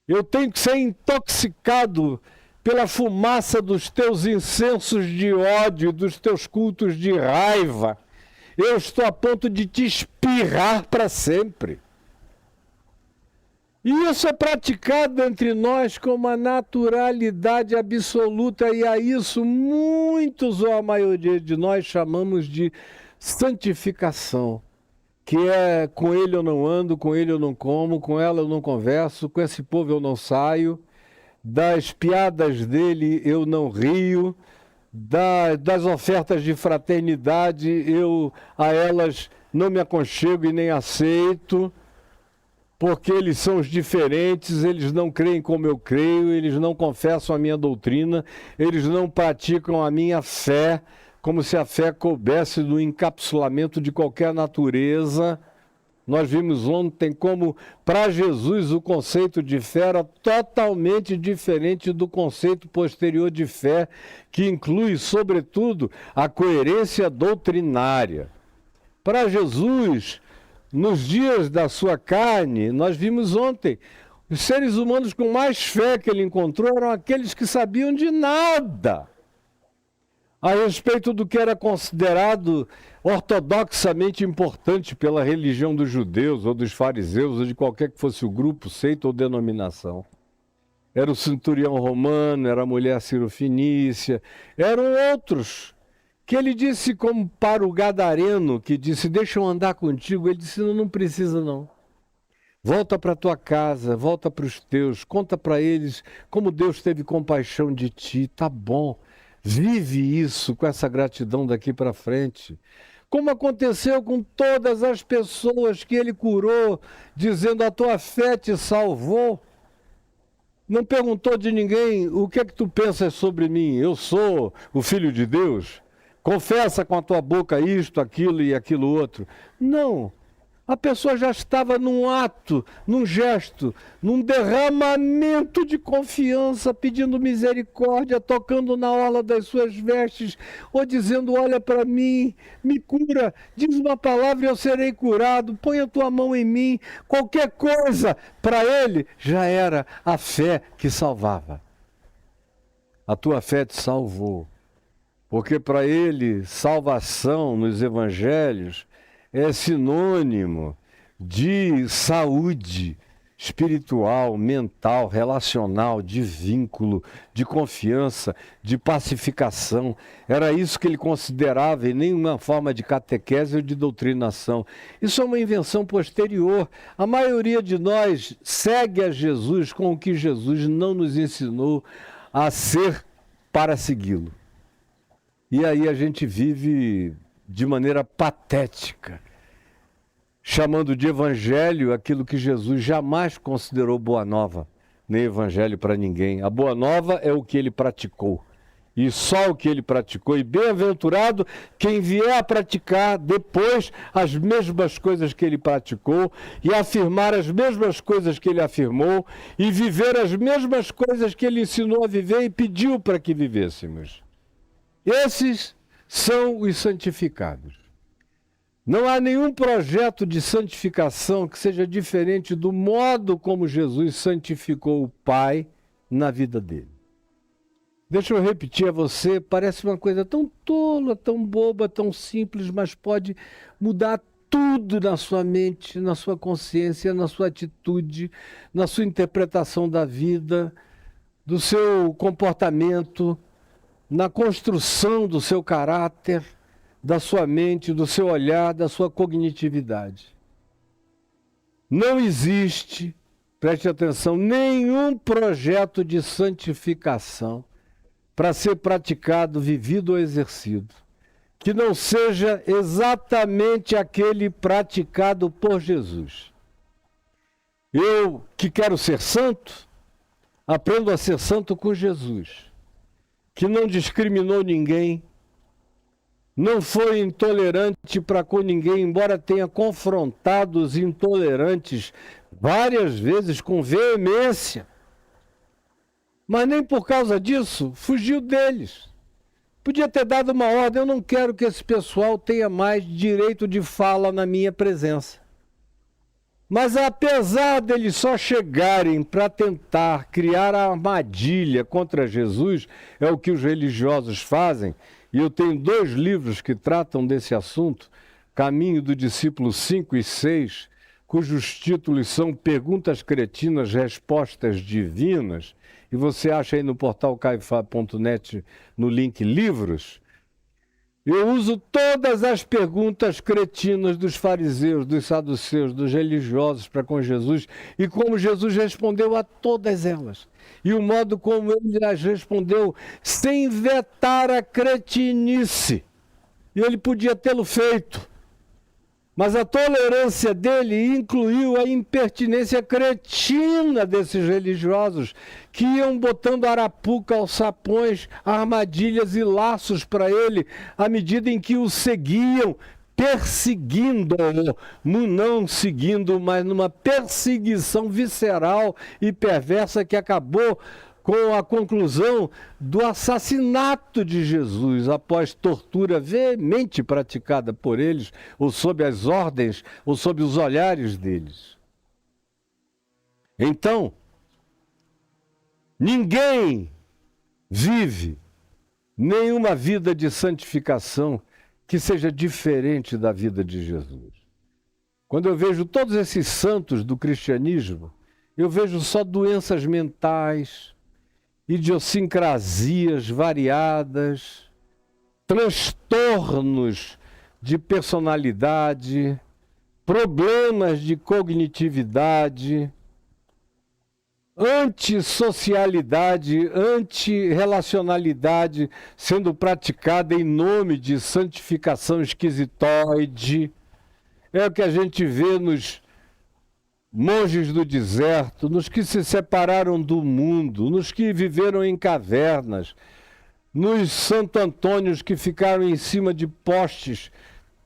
Eu tenho que ser intoxicado pela fumaça dos teus incensos de ódio, dos teus cultos de raiva. Eu estou a ponto de te espirrar para sempre. E isso é praticado entre nós com uma naturalidade absoluta, e a isso muitos, ou a maioria de nós, chamamos de santificação, que é com ele eu não ando, com ele eu não como, com ela eu não converso, com esse povo eu não saio, das piadas dele eu não rio, das ofertas de fraternidade eu a elas não me aconchego e nem aceito, porque eles são os diferentes, eles não creem como eu creio, eles não confessam a minha doutrina, eles não praticam a minha fé, como se a fé coubesse no encapsulamento de qualquer natureza. Nós vimos ontem como, para Jesus, o conceito de fé era totalmente diferente do conceito posterior de fé, que inclui, sobretudo, a coerência doutrinária. Para Jesus, nos dias da sua carne, nós vimos ontem, os seres humanos com mais fé que ele encontrou eram aqueles que sabiam de nada a respeito do que era considerado ortodoxamente importante pela religião dos judeus ou dos fariseus ou de qualquer que fosse o grupo, seita ou denominação. Era o centurião romano, era a mulher cirofenícia, eram outros que ele disse como para o gadareno, que disse, deixa eu andar contigo, ele disse, não precisa não. Volta para a tua casa, volta para os teus, conta para eles como Deus teve compaixão de ti, tá bom. Vive isso com essa gratidão daqui para frente. Como aconteceu com todas as pessoas que ele curou, dizendo a tua fé te salvou. Não perguntou de ninguém o que é que tu pensas sobre mim. Eu sou o Filho de Deus. Confessa com a tua boca isto, aquilo e aquilo outro. Não. A pessoa já estava num ato, num gesto, num derramamento de confiança, pedindo misericórdia, tocando na orla das suas vestes, ou dizendo, olha para mim, me cura, diz uma palavra e eu serei curado, põe a tua mão em mim, qualquer coisa, para ele já era a fé que salvava. A tua fé te salvou, porque para ele, salvação nos evangelhos é sinônimo de saúde espiritual, mental, relacional, de vínculo, de confiança, de pacificação. Era isso que ele considerava e nenhuma forma de catequese ou de doutrinação. Isso é uma invenção posterior. A maioria de nós segue a Jesus com o que Jesus não nos ensinou a ser para segui-lo. E aí a gente vive de maneira patética, chamando de evangelho aquilo que Jesus jamais considerou boa nova, nem evangelho para ninguém. A boa nova é o que ele praticou, e só o que ele praticou, e bem-aventurado quem vier a praticar depois as mesmas coisas que ele praticou, e afirmar as mesmas coisas que ele afirmou, e viver as mesmas coisas que ele ensinou a viver e pediu para que vivêssemos. Esses são os santificados. Não há nenhum projeto de santificação que seja diferente do modo como Jesus santificou o Pai na vida dele. Deixa eu repetir a você, parece uma coisa tão tola, tão boba, tão simples, mas pode mudar tudo na sua mente, na sua consciência, na sua atitude, na sua interpretação da vida, do seu comportamento, na construção do seu caráter, da sua mente, do seu olhar, da sua cognitividade. Não existe, preste atenção, nenhum projeto de santificação para ser praticado, vivido ou exercido, que não seja exatamente aquele praticado por Jesus. Eu, que quero ser santo, aprendo a ser santo com Jesus, que não discriminou ninguém, não foi intolerante para com ninguém, embora tenha confrontado os intolerantes várias vezes com veemência. Mas nem por causa disso fugiu deles. Podia ter dado uma ordem, eu não quero que esse pessoal tenha mais direito de fala na minha presença. Mas apesar deles só chegarem para tentar criar a armadilha contra Jesus, é o que os religiosos fazem, e eu tenho 2 livros que tratam desse assunto, Caminho do Discípulo 5 e 6, cujos títulos são Perguntas Cretinas, Respostas Divinas, e você acha aí no portal caifá.net no link Livros. Eu uso todas as perguntas cretinas dos fariseus, dos saduceus, dos religiosos para com Jesus e como Jesus respondeu a todas elas. E o modo como ele as respondeu sem vetar a cretinice. E ele podia tê-lo feito. Mas a tolerância dele incluiu a impertinência cretina desses religiosos que iam botando arapuca, alçapões, armadilhas e laços para ele à medida em que o seguiam, perseguindo-o, não seguindo, mas numa perseguição visceral e perversa que acabou com a conclusão do assassinato de Jesus após tortura veemente praticada por eles, ou sob as ordens, ou sob os olhares deles. Então, ninguém vive nenhuma vida de santificação que seja diferente da vida de Jesus. Quando eu vejo todos esses santos do cristianismo, eu vejo só doenças mentais, idiosincrasias variadas, transtornos de personalidade, problemas de cognitividade, antissocialidade, antirrelacionalidade sendo praticada em nome de santificação esquisitoide. É o que a gente vê nos monges do deserto, nos que se separaram do mundo, nos que viveram em cavernas, nos Santo Antônios que ficaram em cima de postes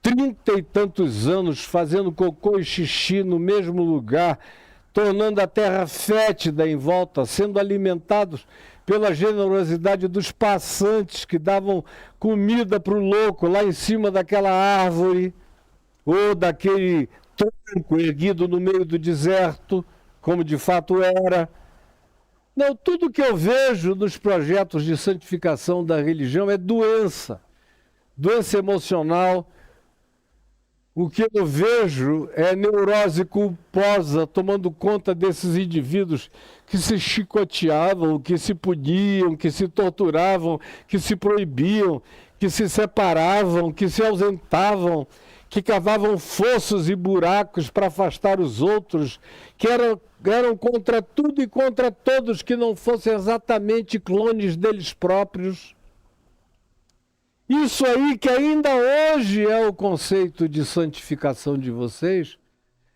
30 e tantos anos fazendo cocô e xixi no mesmo lugar, tornando a terra fétida em volta, sendo alimentados pela generosidade dos passantes que davam comida para o louco lá em cima daquela árvore ou daquele tronco erguido no meio do deserto, como de fato era. Não, tudo que eu vejo nos projetos de santificação da religião é doença emocional. O que eu vejo é neurose culposa tomando conta desses indivíduos que se chicoteavam, que se puniam, que se torturavam, que se proibiam, que se separavam, que se ausentavam, que cavavam fossos e buracos para afastar os outros, que eram contra tudo e contra todos que não fossem exatamente clones deles próprios. Isso aí que ainda hoje é o conceito de santificação de vocês,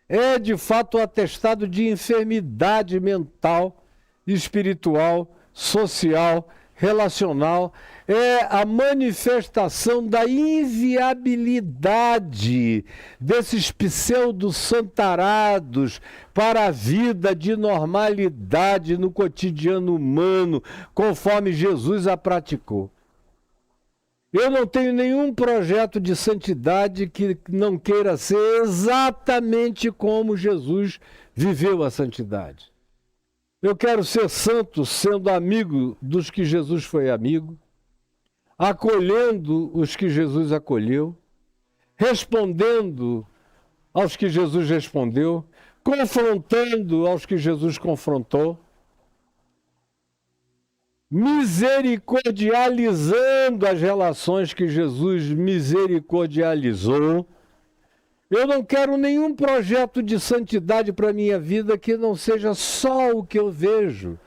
é de fato um atestado de enfermidade mental, espiritual, social, relacional, é a manifestação da inviabilidade desses pseudo-santarados para a vida de normalidade no cotidiano humano, conforme Jesus a praticou. Eu não tenho nenhum projeto de santidade que não queira ser exatamente como Jesus viveu a santidade. Eu quero ser santo sendo amigo dos que Jesus foi amigo, acolhendo os que Jesus acolheu, respondendo aos que Jesus respondeu, confrontando aos que Jesus confrontou, misericordializando as relações que Jesus misericordializou. Eu não quero nenhum projeto de santidade para a minha vida que não seja só o que eu vejo,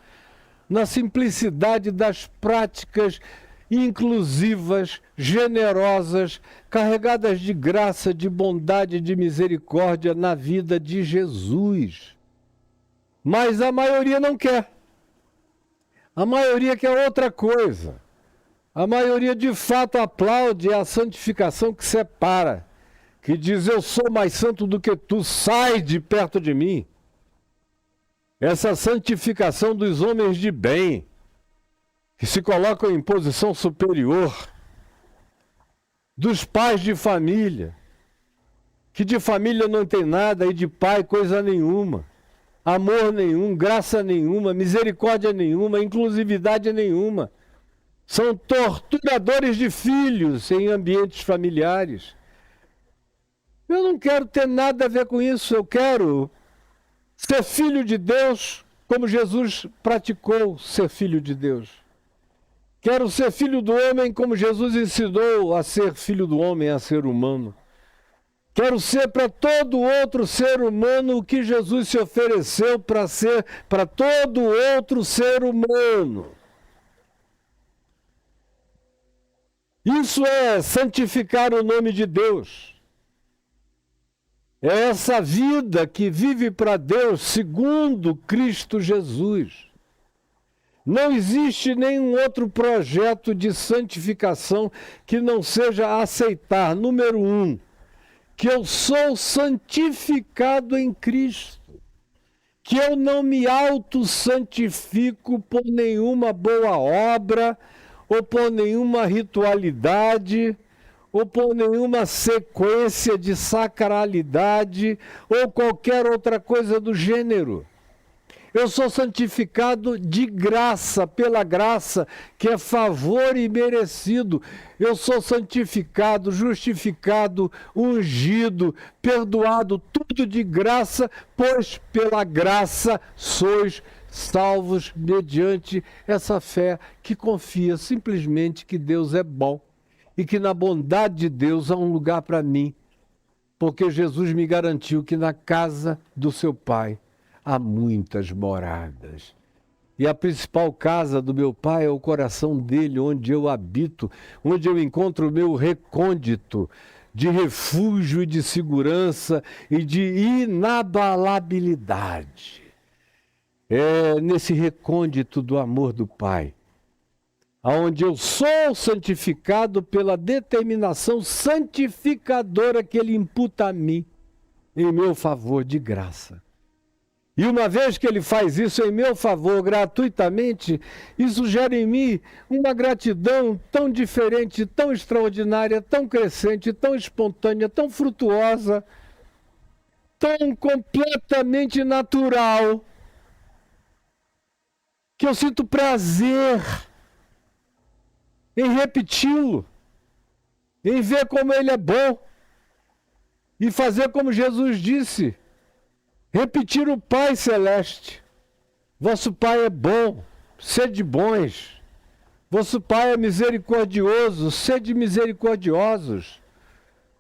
na simplicidade das práticas inclusivas, generosas, carregadas de graça, de bondade, de misericórdia na vida de Jesus. Mas a maioria não quer. A maioria quer outra coisa. A maioria de fato aplaude a santificação que separa, que diz: eu sou mais santo do que tu, sai de perto de mim. Essa santificação dos homens de bem, que se colocam em posição superior, dos pais de família, que de família não tem nada e de pai coisa nenhuma, amor nenhum, graça nenhuma, misericórdia nenhuma, inclusividade nenhuma. São torturadores de filhos em ambientes familiares. Eu não quero ter nada a ver com isso, eu quero ser filho de Deus como Jesus praticou ser filho de Deus. Quero ser filho do homem como Jesus ensinou a ser filho do homem, a ser humano. Quero ser para todo outro ser humano o que Jesus se ofereceu para ser para todo outro ser humano. Isso é santificar o nome de Deus. É essa vida que vive para Deus segundo Cristo Jesus. Não existe nenhum outro projeto de santificação que não seja aceitar, número 1, que eu sou santificado em Cristo, que eu não me auto-santifico por nenhuma boa obra, ou por nenhuma ritualidade, ou por nenhuma sequência de sacralidade, ou qualquer outra coisa do gênero. Eu sou santificado de graça, pela graça, que é favor imerecido. Eu sou santificado, justificado, ungido, perdoado, tudo de graça, pois pela graça sois salvos mediante essa fé que confia simplesmente que Deus é bom e que na bondade de Deus há um lugar para mim, porque Jesus me garantiu que na casa do seu Pai há muitas moradas. E a principal casa do meu Pai é o coração dele, onde eu habito, onde eu encontro o meu recôndito de refúgio e de segurança e de inabalabilidade. É nesse recôndito do amor do Pai, onde eu sou santificado pela determinação santificadora que Ele imputa a mim, em meu favor de graça. E uma vez que Ele faz isso em meu favor gratuitamente, isso gera em mim uma gratidão tão diferente, tão extraordinária, tão crescente, tão espontânea, tão frutuosa, tão completamente natural, que eu sinto prazer em repeti-lo, em ver como Ele é bom e fazer como Jesus disse, repetir o Pai Celeste. Vosso Pai é bom, sede bons. Vosso Pai é misericordioso, sede misericordiosos.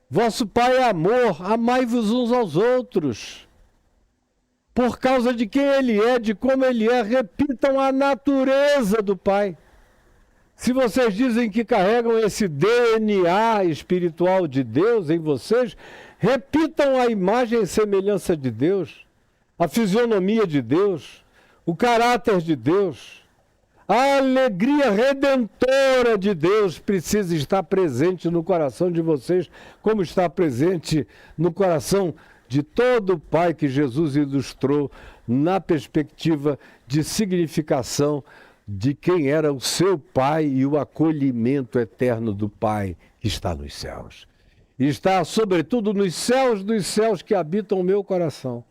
Vosso Pai é amor, amai-vos uns aos outros. Por causa de quem Ele é, de como Ele é, repitam a natureza do Pai. Se vocês dizem que carregam esse DNA espiritual de Deus em vocês, repitam a imagem e semelhança de Deus, a fisionomia de Deus, o caráter de Deus. A alegria redentora de Deus precisa estar presente no coração de vocês, como está presente no coração de todo o Pai que Jesus ilustrou na perspectiva de significação de quem era o seu Pai e o acolhimento eterno do Pai que está nos céus. E está, sobretudo, nos céus dos céus que habitam o meu coração.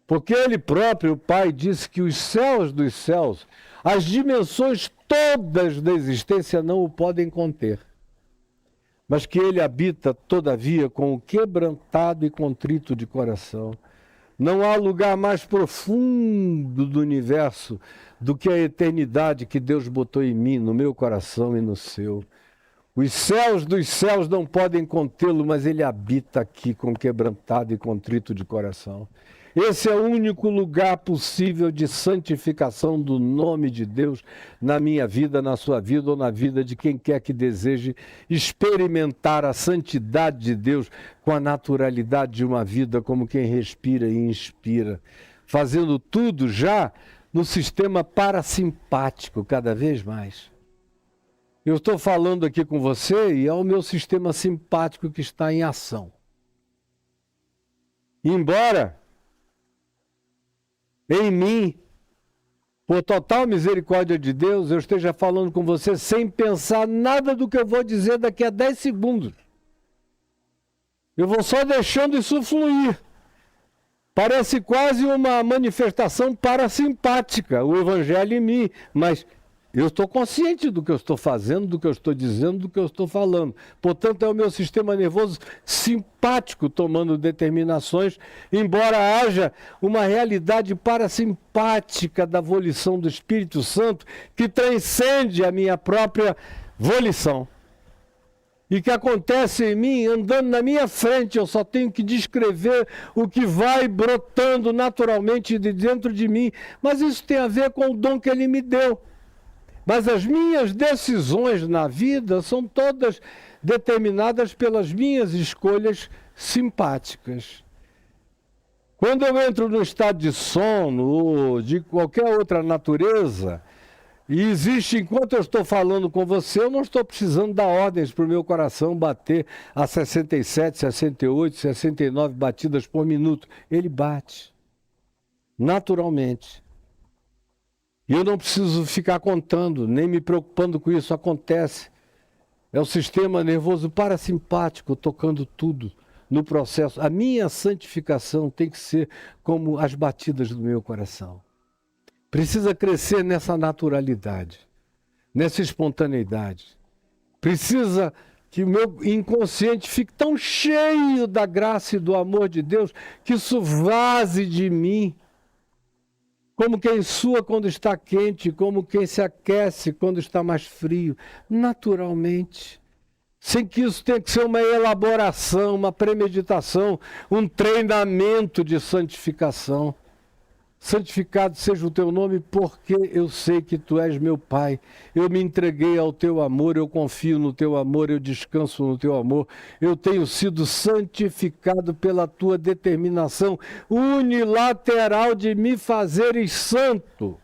Porque Ele próprio, o Pai, disse que os céus dos céus, as dimensões todas da existência não o podem conter. Mas que Ele habita, todavia, com o quebrantado e contrito de coração. Não há lugar mais profundo do universo do que a eternidade que Deus botou em mim, no meu coração e no seu. Os céus dos céus não podem contê-lo, mas Ele habita aqui com quebrantado e contrito de coração. Esse é o único lugar possível de santificação do nome de Deus na minha vida, na sua vida ou na vida de quem quer que deseje experimentar a santidade de Deus com a naturalidade de uma vida como quem respira e inspira, fazendo tudo já no sistema parasimpático cada vez mais. Eu estou falando aqui com você e é o meu sistema simpático que está em ação. Embora em mim, por total misericórdia de Deus, eu esteja falando com você sem pensar nada do que eu vou dizer daqui a 10 segundos. Eu vou só deixando isso fluir. Parece quase uma manifestação parasimpática, o Evangelho em mim, mas eu estou consciente do que eu estou fazendo, do que eu estou dizendo, do que eu estou falando. Portanto, é o meu sistema nervoso simpático tomando determinações, embora haja uma realidade parasimpática da volição do Espírito Santo que transcende a minha própria volição. E que acontece em mim, andando na minha frente, eu só tenho que descrever o que vai brotando naturalmente de dentro de mim. Mas isso tem a ver com o dom que Ele me deu. Mas as minhas decisões na vida são todas determinadas pelas minhas escolhas simpáticas. Quando eu entro no estado de sono ou de qualquer outra natureza, e existe, enquanto eu estou falando com você, eu não estou precisando dar ordens para o meu coração bater a 67, 68, 69 batidas por minuto. Ele bate, naturalmente. E eu não preciso ficar contando, nem me preocupando com isso, acontece. É o sistema nervoso parasimpático tocando tudo no processo. A minha santificação tem que ser como as batidas do meu coração. Precisa crescer nessa naturalidade, nessa espontaneidade. Precisa que o meu inconsciente fique tão cheio da graça e do amor de Deus que isso vaze de mim. Como quem sua quando está quente, como quem se aquece quando está mais frio. Naturalmente. Sem que isso tenha que ser uma elaboração, uma premeditação, um treinamento de santificação. Santificado seja o teu nome, porque eu sei que tu és meu Pai. Eu me entreguei ao teu amor, eu confio no teu amor, eu descanso no teu amor. Eu tenho sido santificado pela tua determinação unilateral de me fazeres santo.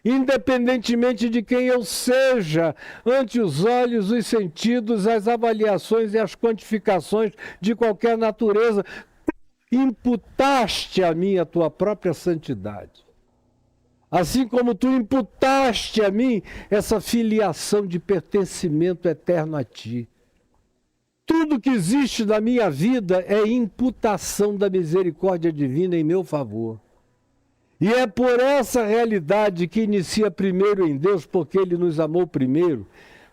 Independentemente de quem eu seja, ante os olhos, os sentidos, as avaliações e as quantificações de qualquer natureza, imputaste a mim a tua própria santidade. Assim como tu imputaste a mim essa filiação de pertencimento eterno a ti. Tudo que existe na minha vida é imputação da misericórdia divina em meu favor. E é por essa realidade que inicia primeiro em Deus, porque Ele nos amou primeiro,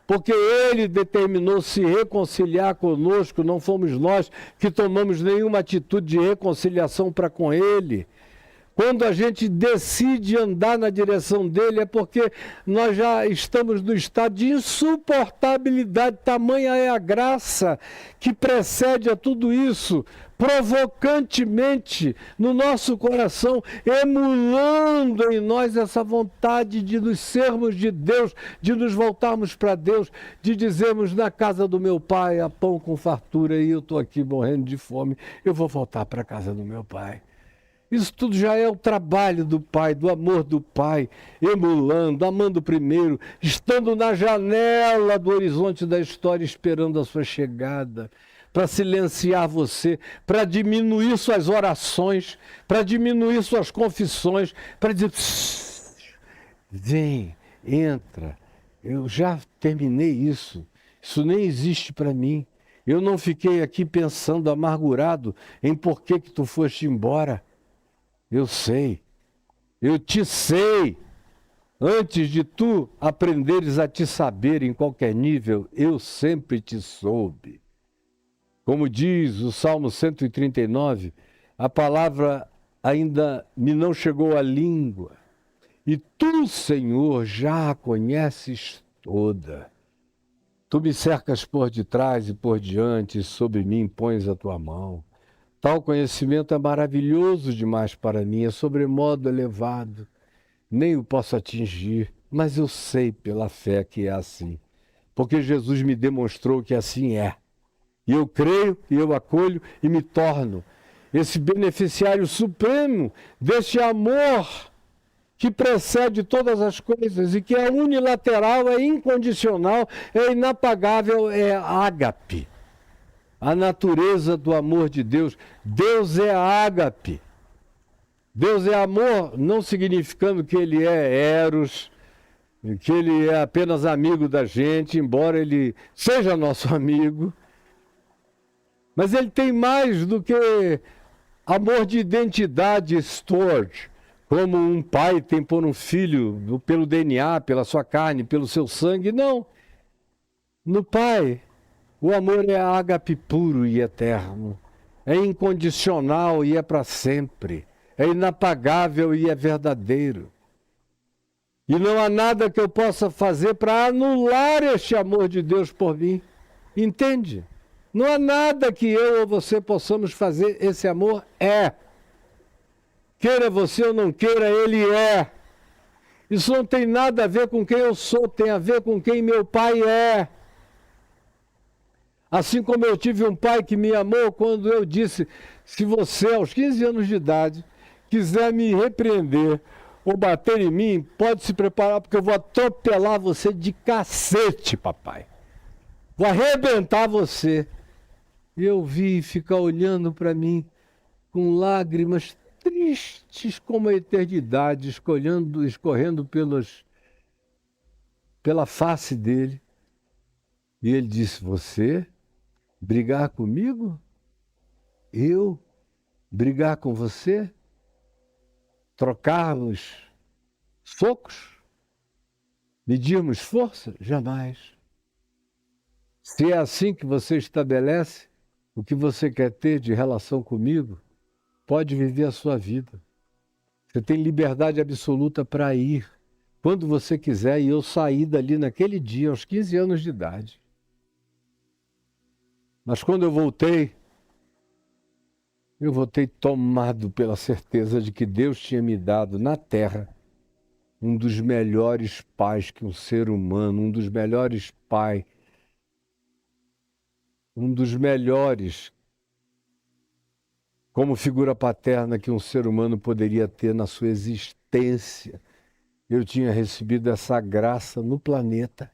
porque Ele determinou se reconciliar conosco, não fomos nós que tomamos nenhuma atitude de reconciliação para com Ele. Quando a gente decide andar na direção dele, é porque nós já estamos no estado de insuportabilidade. Tamanha é a graça que precede a tudo isso, provocantemente no nosso coração, emulando em nós essa vontade de nos sermos de Deus, de nos voltarmos para Deus, de dizermos: na casa do meu pai há pão com fartura e eu estou aqui morrendo de fome, eu vou voltar para a casa do meu pai. Isso tudo já é o trabalho do Pai, do amor do Pai, emulando, amando primeiro, estando na janela do horizonte da história, esperando a sua chegada, para silenciar você, para diminuir suas orações, para diminuir suas confissões, para dizer: vem, entra, eu já terminei isso nem existe para mim. Eu não fiquei aqui pensando amargurado em por que tu foste embora. Eu sei, eu te sei. Antes de tu aprenderes a te saber em qualquer nível, eu sempre te soube. Como diz o Salmo 139, a palavra ainda me não chegou à língua. E tu, Senhor, já a conheces toda. Tu me cercas por detrás e por diante, e sobre mim pões a tua mão. Tal conhecimento é maravilhoso demais para mim, é sobremodo elevado. Nem o posso atingir, mas eu sei pela fé que é assim. Porque Jesus me demonstrou que assim é. E eu creio, e eu acolho e me torno esse beneficiário supremo deste amor que precede todas as coisas e que é unilateral, é incondicional, é inapagável, é ágape. A natureza do amor de Deus. Deus é ágape. Deus é amor, não significando que ele é eros, que ele é apenas amigo da gente, embora ele seja nosso amigo. Mas ele tem mais do que amor de identidade stored, como um pai tem por um filho, pelo DNA, pela sua carne, pelo seu sangue. Não. No Pai, o amor é ágape puro e eterno. É incondicional e é para sempre. É inapagável e é verdadeiro. E não há nada que eu possa fazer para anular este amor de Deus por mim. Entende? Não há nada que eu ou você possamos fazer. Esse amor é. Queira você ou não queira, ele é. Isso não tem nada a ver com quem eu sou, tem a ver com quem meu Pai é. Assim como eu tive um pai que me amou quando eu disse: se você, aos 15 anos de idade, quiser me repreender ou bater em mim, pode se preparar, porque eu vou atropelar você de cacete, papai. Vou arrebentar você. E eu vi ficar olhando para mim com lágrimas tristes como a eternidade, escorrendo pela face dele. E ele disse: você brigar comigo? Eu brigar com você? Trocarmos socos? Medirmos força? Jamais. Se é assim que você estabelece o que você quer ter de relação comigo, pode viver a sua vida. Você tem liberdade absoluta para ir quando você quiser. E eu saí dali naquele dia, aos 15 anos de idade. Mas quando eu voltei tomado pela certeza de que Deus tinha me dado na terra um dos melhores pais que um ser humano, um dos melhores pais, um dos melhores como figura paterna que um ser humano poderia ter na sua existência. Eu tinha recebido essa graça no planeta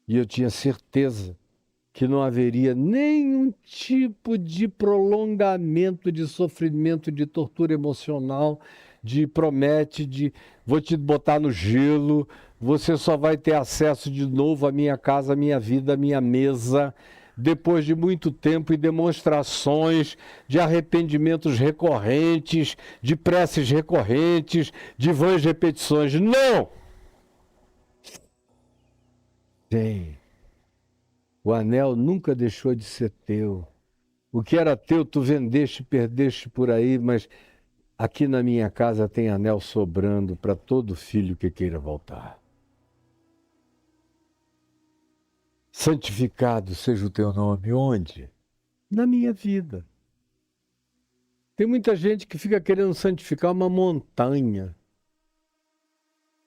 e eu tinha certeza que não haveria nenhum tipo de prolongamento de sofrimento, de tortura emocional, de vou te botar no gelo, você só vai ter acesso de novo à minha casa, à minha vida, à minha mesa, depois de muito tempo e demonstrações de arrependimentos recorrentes, de preces recorrentes, de vãs repetições. Não! Tem. O anel nunca deixou de ser teu. O que era teu, tu vendeste, perdeste por aí, mas aqui na minha casa tem anel sobrando para todo filho que queira voltar. Santificado seja o teu nome. Onde? Na minha vida. Tem muita gente que fica querendo santificar uma montanha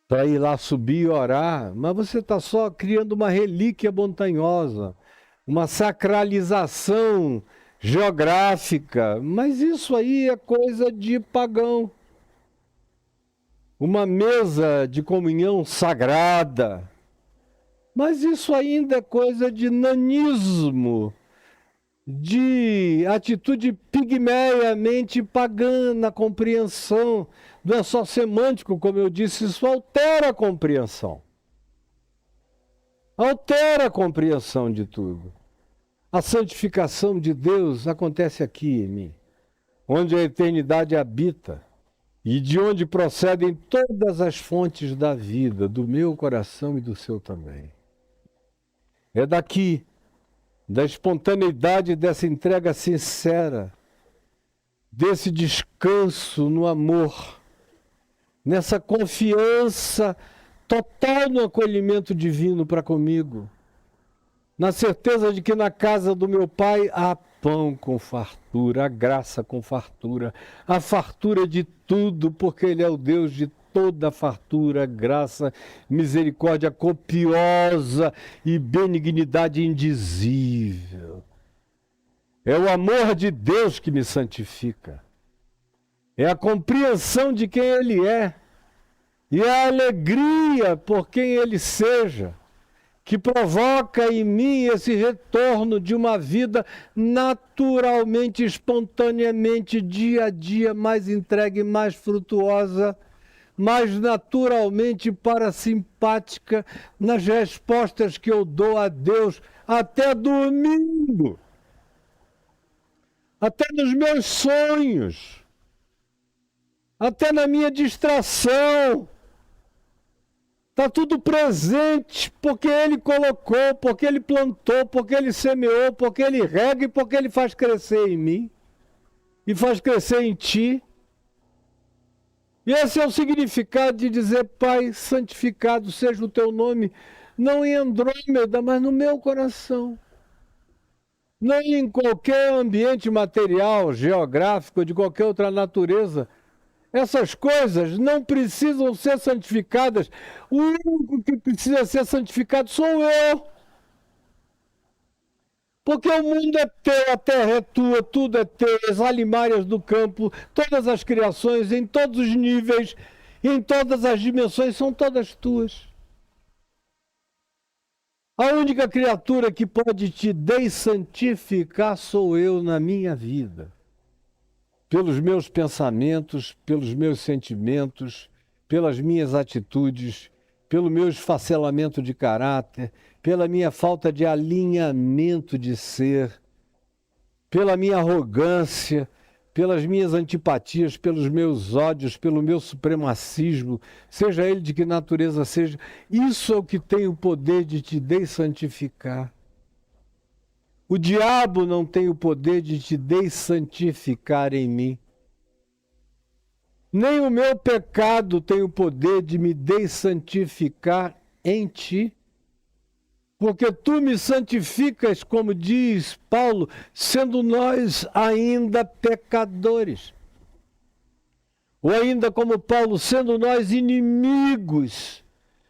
para ir lá subir e orar, mas você está só criando uma relíquia montanhosa, uma sacralização geográfica, mas isso aí é coisa de pagão. Uma mesa de comunhão sagrada, mas isso ainda é coisa de nanismo, de atitude pigmeiamente pagã na compreensão. Não é só semântico, como eu disse, isso altera a compreensão. Altera a compreensão de tudo. A santificação de Deus acontece aqui em mim, onde a eternidade habita e de onde procedem todas as fontes da vida, do meu coração e do seu também. É daqui, da espontaneidade dessa entrega sincera, desse descanso no amor, nessa confiança total no acolhimento divino para comigo, na certeza de que na casa do meu Pai há pão com fartura, há graça com fartura, há fartura de tudo, porque Ele é o Deus de toda fartura, graça, misericórdia copiosa e benignidade indizível. É o amor de Deus que me santifica. É a compreensão de quem Ele é e a alegria por quem Ele seja, que provoca em mim esse retorno de uma vida naturalmente, espontaneamente, dia a dia, mais entregue, mais frutuosa, mais naturalmente parasimpática nas respostas que eu dou a Deus, até dormindo, até nos meus sonhos, até na minha distração. Está tudo presente, porque Ele colocou, porque Ele plantou, porque Ele semeou, porque Ele rega e porque Ele faz crescer em mim e faz crescer em ti. E esse é o significado de dizer: Pai, santificado seja o teu nome, não em Andrômeda, mas no meu coração. Não em qualquer ambiente material, geográfico, de qualquer outra natureza. Essas coisas não precisam ser santificadas. O único que precisa ser santificado sou eu. Porque o mundo é teu, a terra é tua, tudo é teu, as alimárias do campo, todas as criações, em todos os níveis, em todas as dimensões, são todas tuas. A única criatura que pode te dessantificar sou eu na minha vida. Pelos meus pensamentos, pelos meus sentimentos, pelas minhas atitudes, pelo meu esfacelamento de caráter, pela minha falta de alinhamento de ser, pela minha arrogância, pelas minhas antipatias, pelos meus ódios, pelo meu supremacismo, seja ele de que natureza seja, isso é o que tem o poder de te dessantificar. O diabo não tem o poder de te dessantificar em mim. Nem o meu pecado tem o poder de me dessantificar em ti. Porque tu me santificas, como diz Paulo, sendo nós ainda pecadores. Ou ainda como Paulo, sendo nós inimigos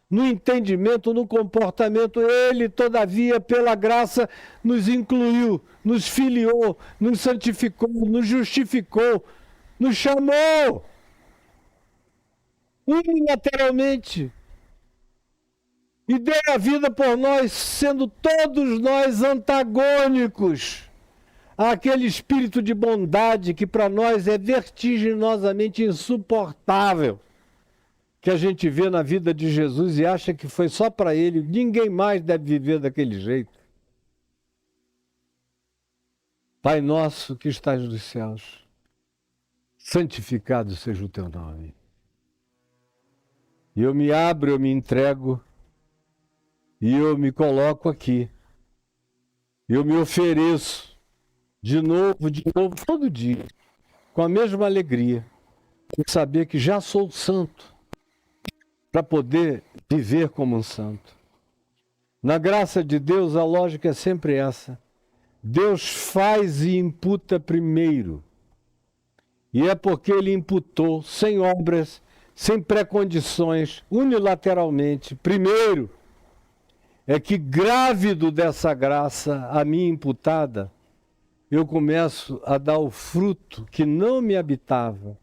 no entendimento, no comportamento, ele, todavia, pela graça, nos incluiu, nos filiou, nos santificou, nos justificou, nos chamou unilateralmente e deu a vida por nós, sendo todos nós antagônicos àquele espírito de bondade que para nós é vertiginosamente insuportável, que a gente vê na vida de Jesus e acha que foi só para ele, ninguém mais deve viver daquele jeito. Pai nosso que estás nos céus, santificado seja o teu nome. E eu me abro, eu me entrego, e eu me coloco aqui. Eu me ofereço de novo, todo dia, com a mesma alegria, por saber que já sou santo, para poder viver como um santo. Na graça de Deus, a lógica é sempre essa. Deus faz e imputa primeiro. E é porque Ele imputou, sem obras, sem pré-condições, unilateralmente, primeiro, é que grávido dessa graça a mim imputada, eu começo a dar o fruto que não me habitava,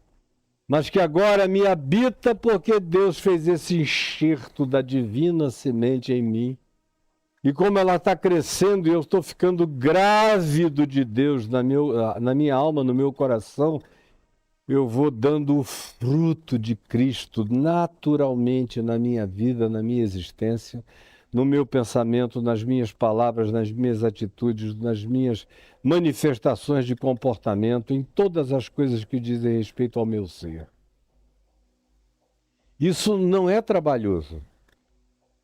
mas que agora me habita porque Deus fez esse enxerto da divina semente em mim. E como ela está crescendo e eu estou ficando grávido de Deus na minha alma, no meu coração, eu vou dando o fruto de Cristo naturalmente na minha vida, na minha existência, no meu pensamento, nas minhas palavras, nas minhas atitudes, nas minhas manifestações de comportamento, em todas as coisas que dizem respeito ao meu ser. Isso não é trabalhoso.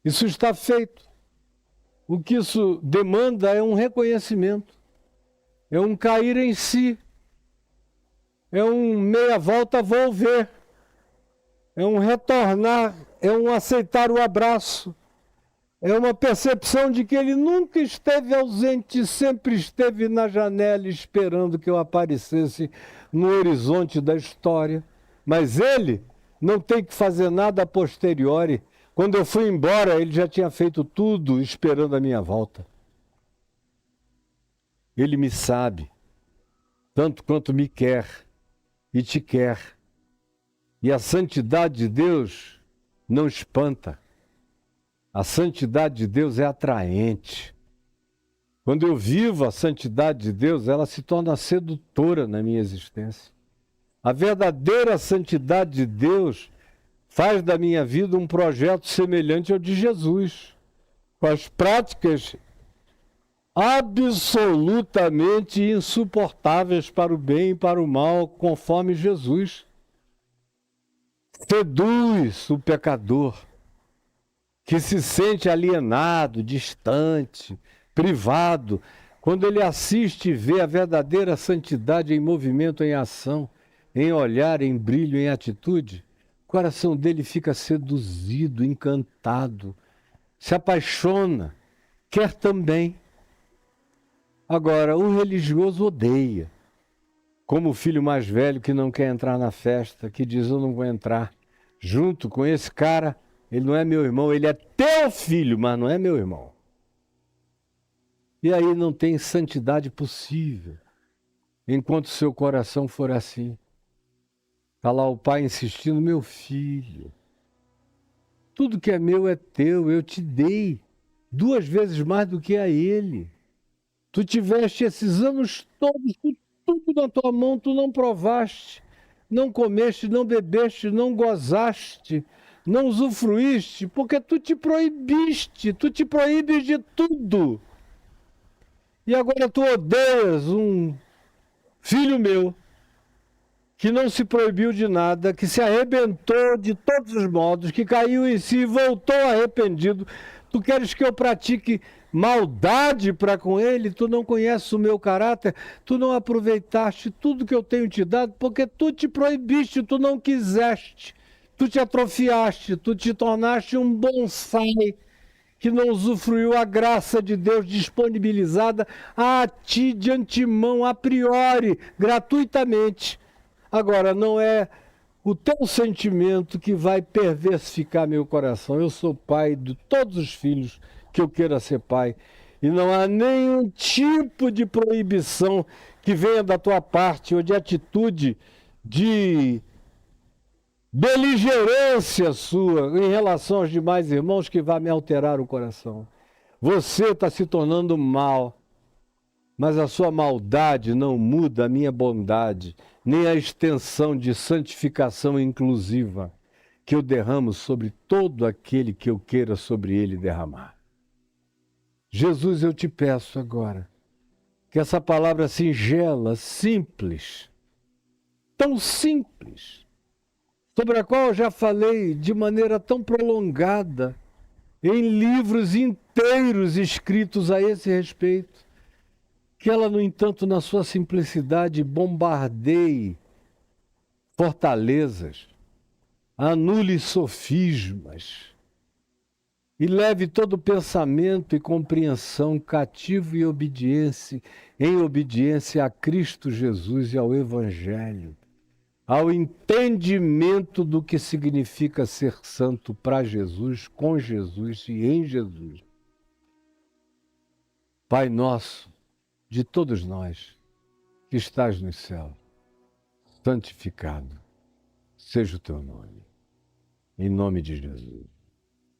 Isso está feito. O que isso demanda é um reconhecimento, é um cair em si, é um meia volta, vou ver, é um retornar, é um aceitar o abraço, é uma percepção de que ele nunca esteve ausente, sempre esteve na janela esperando que eu aparecesse no horizonte da história. Mas ele não tem que fazer nada a posteriori. Quando eu fui embora, ele já tinha feito tudo esperando a minha volta. Ele me sabe, tanto quanto me quer e te quer. E a santidade de Deus não espanta. A santidade de Deus é atraente. Quando eu vivo a santidade de Deus, ela se torna sedutora na minha existência. A verdadeira santidade de Deus faz da minha vida um projeto semelhante ao de Jesus, com as práticas absolutamente insuportáveis para o bem e para o mal, conforme Jesus. Seduz o pecador, que se sente alienado, distante, privado, quando ele assiste e vê a verdadeira santidade em movimento, em ação, em olhar, em brilho, em atitude, o coração dele fica seduzido, encantado, se apaixona, quer também. Agora, o religioso odeia, como o filho mais velho que não quer entrar na festa, que diz, eu não vou entrar. Junto com esse cara, ele não é meu irmão, ele é teu filho, mas não é meu irmão. E aí não tem santidade possível, enquanto seu coração for assim. Está lá o pai insistindo, meu filho, tudo que é meu é teu, eu te dei 2 vezes mais do que a ele. Tu tiveste esses anos todos, tudo na tua mão, tu não provaste, não comeste, não bebeste, não gozaste, não usufruíste, porque tu te proibiste, tu te proíbes de tudo. E agora tu odeias um filho meu que não se proibiu de nada, que se arrebentou de todos os modos, que caiu em si e voltou arrependido. Tu queres que eu pratique maldade para com ele? Tu não conheces o meu caráter? Tu não aproveitaste tudo que eu tenho te dado porque tu te proibiste, tu não quiseste. Tu te atrofiaste, tu te tornaste um bonsai que não usufruiu a graça de Deus disponibilizada a ti de antemão, a priori, gratuitamente. Agora, não é o teu sentimento que vai perversificar meu coração. Eu sou pai de todos os filhos que eu queira ser pai. E não há nenhum tipo de proibição que venha da tua parte ou de atitude de beligerância sua em relação aos demais irmãos que vai me alterar o coração. Você está se tornando mal, mas a sua maldade não muda a minha bondade, nem a extensão de santificação inclusiva que eu derramo sobre todo aquele que eu queira sobre ele derramar. Jesus, eu te peço agora que essa palavra singela, simples, tão simples, sobre a qual eu já falei de maneira tão prolongada, em livros inteiros escritos a esse respeito, que ela, no entanto, na sua simplicidade, bombardeie fortalezas, anule sofismas e leve todo pensamento e compreensão cativo e obediência, em obediência a Cristo Jesus e ao Evangelho, ao entendimento do que significa ser santo para Jesus, com Jesus e em Jesus. Pai nosso, de todos nós, que estás no céu, santificado seja o teu nome, em nome de Jesus.